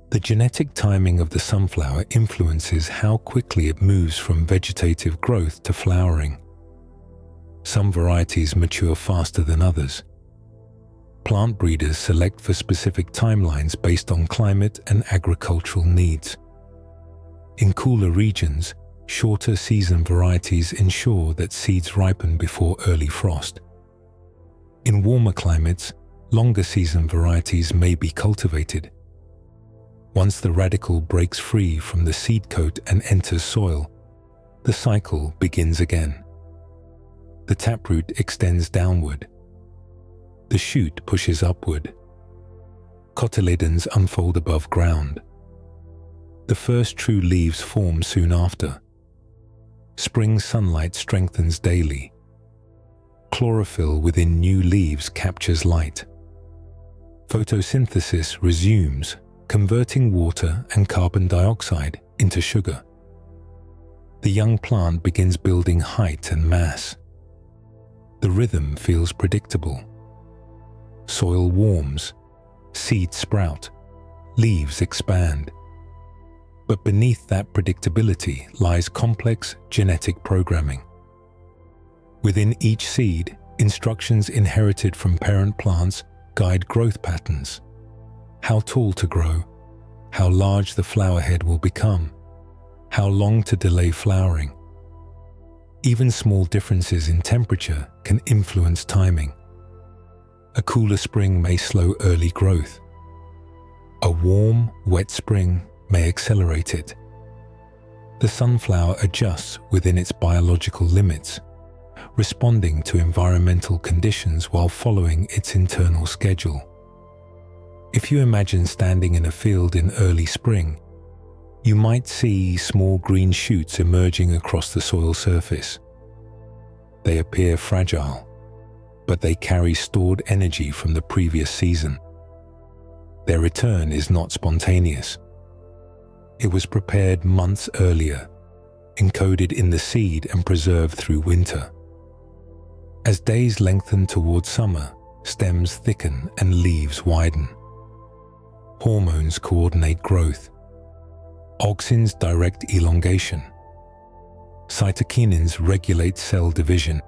The genetic timing of the sunflower influences how quickly it moves from vegetative growth to flowering. Some varieties mature faster than others. Plant breeders select for specific timelines based on climate and agricultural needs. In cooler regions, shorter season varieties ensure that seeds ripen before early frost. In warmer climates, longer season varieties may be cultivated. Once the radicle breaks free from the seed coat and enters soil, the cycle begins again. The taproot extends downward. The shoot pushes upward. Cotyledons unfold above ground. The first true leaves form soon after. Spring sunlight strengthens daily. Chlorophyll within new leaves captures light. Photosynthesis resumes, converting water and carbon dioxide into sugar. The young plant begins building height and mass. The rhythm feels predictable. Soil warms, seeds sprout, leaves expand. But beneath that predictability lies complex genetic programming. Within each seed, instructions inherited from parent plants guide growth patterns. How tall to grow, how large the flower head will become, how long to delay flowering. Even small differences in temperature can influence timing. A cooler spring may slow early growth. A warm, wet spring may accelerate it. The sunflower adjusts within its biological limits, responding to environmental conditions while following its internal schedule. If you imagine standing in a field in early spring, you might see small green shoots emerging across the soil surface. They appear fragile, but they carry stored energy from the previous season. Their return is not spontaneous. It was prepared months earlier, encoded in the seed and preserved through winter. As days lengthen toward summer, stems thicken and leaves widen. Hormones coordinate growth. Auxins direct elongation. Cytokinins regulate cell division.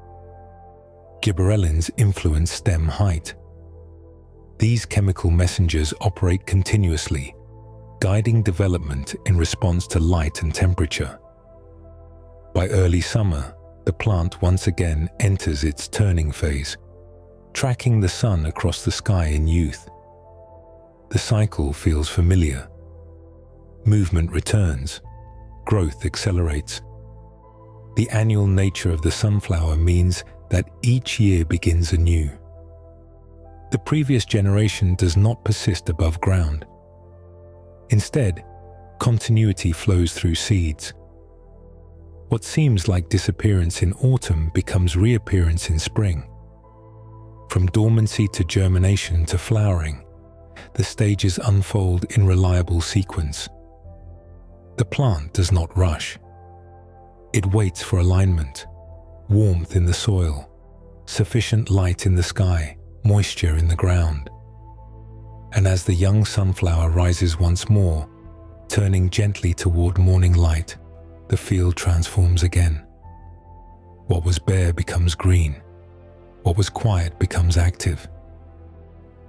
Gibberellins influence stem height. These chemical messengers operate continuously, guiding development in response to light and temperature. By early summer, the plant once again enters its turning phase, tracking the sun across the sky in youth. The cycle feels familiar. Movement returns. Growth accelerates. The annual nature of the sunflower means that each year begins anew. The previous generation does not persist above ground. Instead, continuity flows through seeds. What seems like disappearance in autumn becomes reappearance in spring. From dormancy to germination to flowering, the stages unfold in reliable sequence. The plant does not rush. It waits for alignment, warmth in the soil, sufficient light in the sky, moisture in the ground. And as the young sunflower rises once more, turning gently toward morning light, the field transforms again. What was bare becomes green. What was quiet becomes active.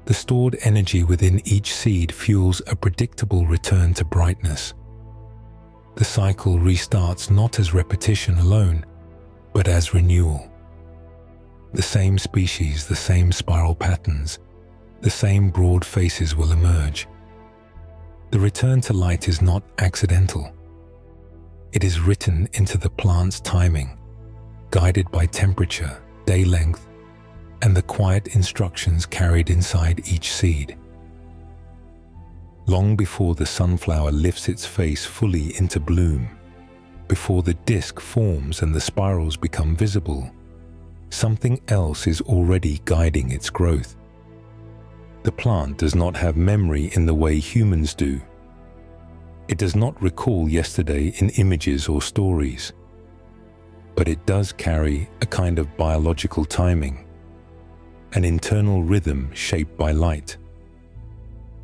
The stored energy within each seed fuels a predictable return to brightness. The cycle restarts not as repetition alone, but as renewal. The same species, the same spiral patterns, the same broad faces will emerge. The return to light is not accidental. It is written into the plant's timing, guided by temperature, day length, and the quiet instructions carried inside each seed. Long before the sunflower lifts its face fully into bloom, before the disc forms and the spirals become visible, something else is already guiding its growth. The plant does not have memory in the way humans do. It does not recall yesterday in images or stories, but it does carry a kind of biological timing, an internal rhythm shaped by light.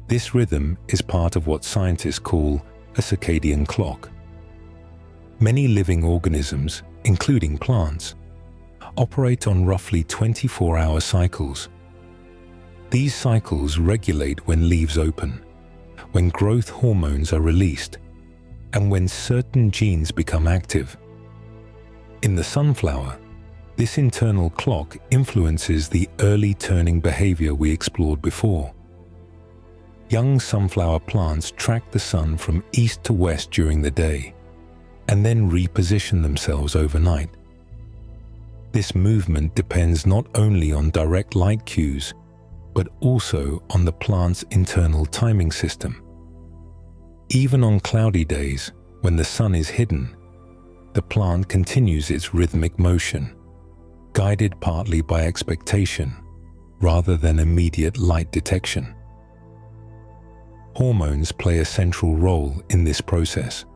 This rhythm is part of what scientists call a circadian clock. Many living organisms, including plants, operate on roughly 24-hour cycles. These cycles regulate when leaves open, when growth hormones are released, and when certain genes become active. In the sunflower, this internal clock influences the early turning behavior we explored before. Young sunflower plants track the sun from east to west during the day, and then reposition themselves overnight. This movement depends not only on direct light cues, but also on the plant's internal timing system. Even on cloudy days, when the sun is hidden, the plant continues its rhythmic motion, guided partly by expectation rather than immediate light detection. Hormones play a central role in this process.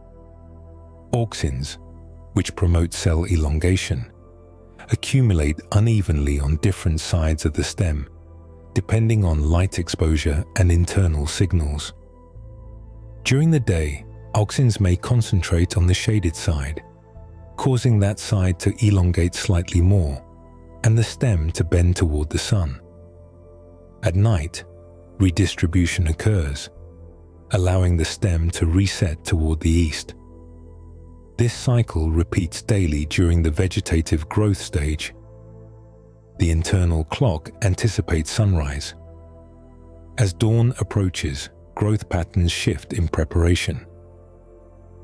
Auxins, which promote cell elongation, accumulate unevenly on different sides of the stem, depending on light exposure and internal signals. During the day, auxins may concentrate on the shaded side, causing that side to elongate slightly more and the stem to bend toward the sun. At night, redistribution occurs, allowing the stem to reset toward the east. This cycle repeats daily during the vegetative growth stage. The internal clock anticipates sunrise. As dawn approaches, growth patterns shift in preparation.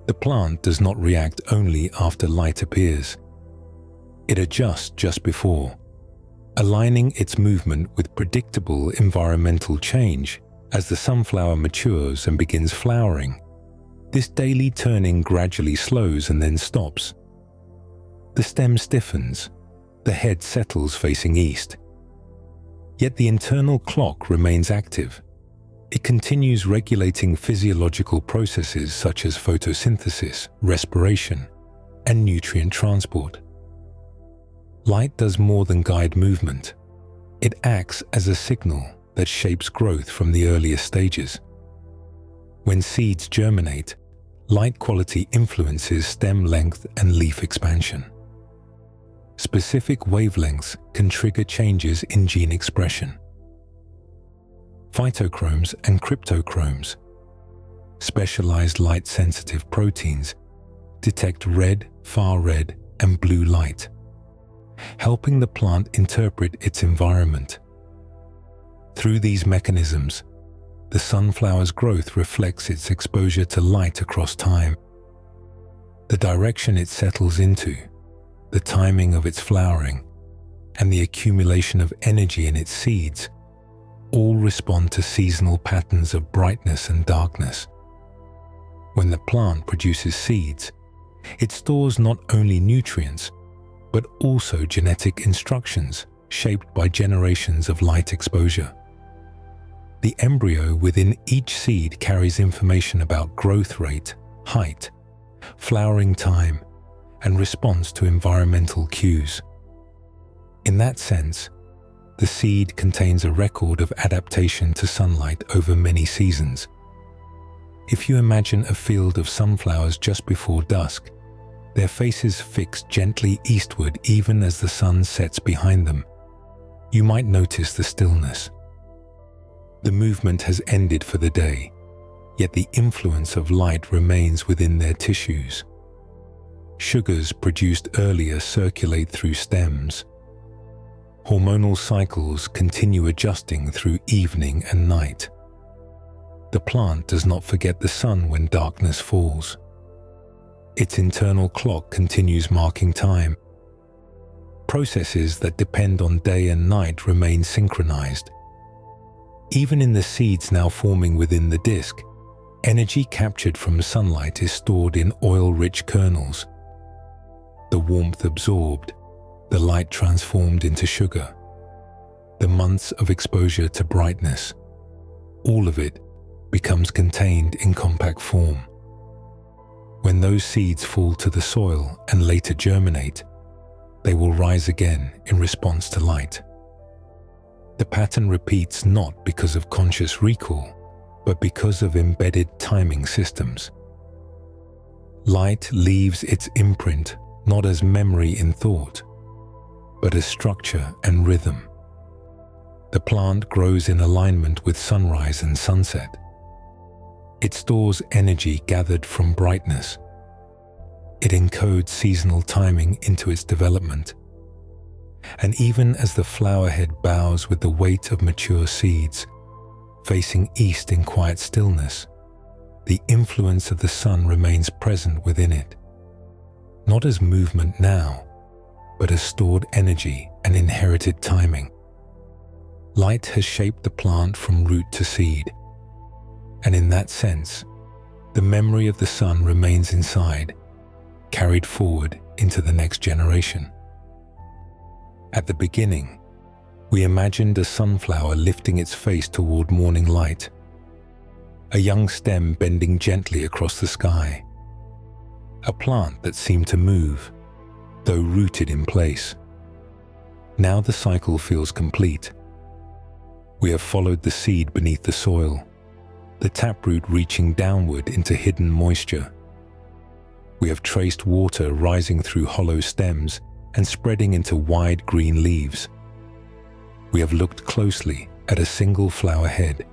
The plant does not react only after light appears. It adjusts just before, aligning its movement with predictable environmental change as the sunflower matures and begins flowering. This daily turning gradually slows and then stops. The stem stiffens, the head settles facing east. Yet the internal clock remains active. It continues regulating physiological processes such as photosynthesis, respiration, and nutrient transport. Light does more than guide movement. It acts as a signal that shapes growth from the earliest stages. When seeds germinate, light quality influences stem length and leaf expansion. Specific wavelengths can trigger changes in gene expression. Phytochromes and cryptochromes, specialized light-sensitive proteins, detect red, far red, and blue light, helping the plant interpret its environment. Through these mechanisms, the sunflower's growth reflects its exposure to light across time. The direction it settles into, the timing of its flowering, and the accumulation of energy in its seeds all respond to seasonal patterns of brightness and darkness. When the plant produces seeds, it stores not only nutrients, but also genetic instructions shaped by generations of light exposure. The embryo within each seed carries information about growth rate, height, flowering time, and response to environmental cues. In that sense, the seed contains a record of adaptation to sunlight over many seasons. If you imagine a field of sunflowers just before dusk, their faces fixed gently eastward even as the sun sets behind them, you might notice the stillness. The movement has ended for the day, yet the influence of light remains within their tissues. Sugars produced earlier circulate through stems. Hormonal cycles continue adjusting through evening and night. The plant does not forget the sun when darkness falls. Its internal clock continues marking time. Processes that depend on day and night remain synchronized. Even in the seeds now forming within the disc, energy captured from sunlight is stored in oil-rich kernels. The warmth absorbed, the light transformed into sugar, the months of exposure to brightness, all of it becomes contained in compact form. When those seeds fall to the soil and later germinate, they will rise again in response to light. The pattern repeats not because of conscious recall, but because of embedded timing systems. Light leaves its imprint not as memory in thought, but as structure and rhythm. The plant grows in alignment with sunrise and sunset. It stores energy gathered from brightness. It encodes seasonal timing into its development. And even as the flower head bows with the weight of mature seeds, facing east in quiet stillness, the influence of the sun remains present within it, not as movement now, but as stored energy and inherited timing. Light has shaped the plant from root to seed, and in that sense, the memory of the sun remains inside, carried forward into the next generation. At the beginning, we imagined a sunflower lifting its face toward morning light. a young stem bending gently across the sky. A plant that seemed to move, though rooted in place. Now the cycle feels complete. We have followed the seed beneath the soil, the taproot reaching downward into hidden moisture. We have traced water rising through hollow stems and spreading into wide green leaves. We have looked closely at a single flower head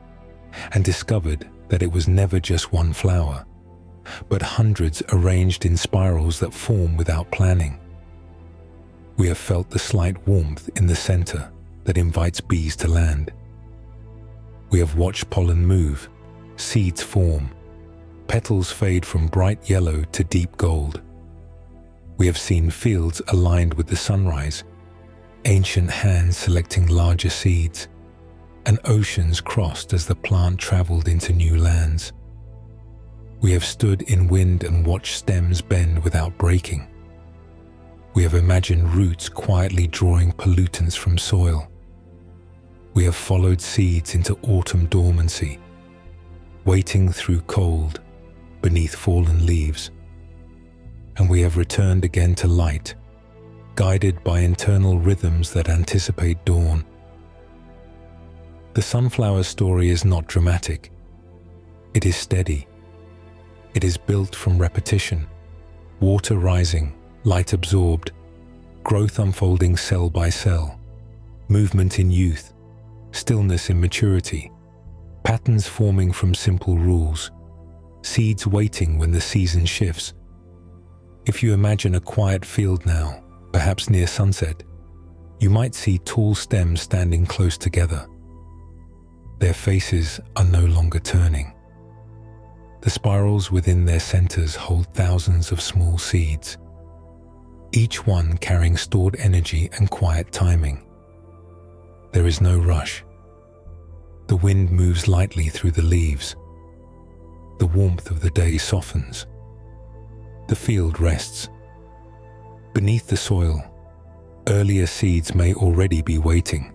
and discovered that it was never just one flower, but hundreds arranged in spirals that form without planning. We have felt the slight warmth in the center that invites bees to land. We have watched pollen move, seeds form, petals fade from bright yellow to deep gold. We have seen fields aligned with the sunrise, ancient hands selecting larger seeds, and oceans crossed as the plant traveled into new lands. We have stood in wind and watched stems bend without breaking. We have imagined roots quietly drawing pollutants from soil. We have followed seeds into autumn dormancy, waiting through cold beneath fallen leaves. And we have returned again to light, guided by internal rhythms that anticipate dawn. The sunflower story is not dramatic. It is steady. It is built from repetition, water rising, light absorbed, growth unfolding cell by cell, movement in youth, stillness in maturity, patterns forming from simple rules, seeds waiting when the season shifts. If you imagine a quiet field now, perhaps near sunset, you might see tall stems standing close together. Their faces are no longer turning. The spirals within their centers hold thousands of small seeds, each one carrying stored energy and quiet timing. There is no rush. The wind moves lightly through the leaves. The warmth of the day softens. The field rests. Beneath the soil, earlier seeds may already be waiting.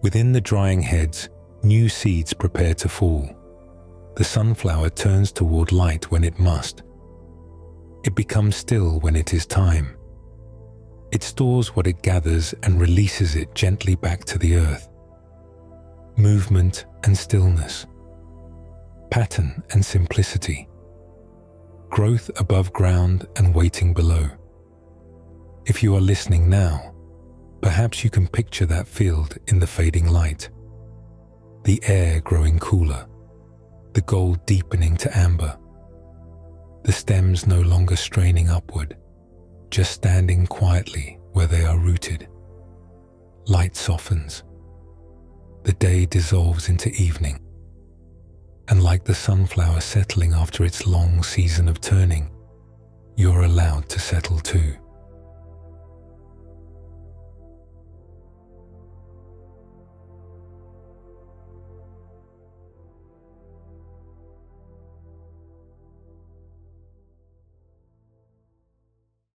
Within the drying heads, new seeds prepare to fall. The sunflower turns toward light when it must. It becomes still when it is time. It stores what it gathers and releases it gently back to the earth. Movement and stillness. Pattern and simplicity. Growth above ground and waiting below. If you are listening now, perhaps you can picture that field in the fading light. The air growing cooler, the gold deepening to amber. The stems no longer straining upward, just standing quietly where they are rooted. Light softens. The day dissolves into evening. And like the sunflower settling after its long season of turning, you're allowed to settle too.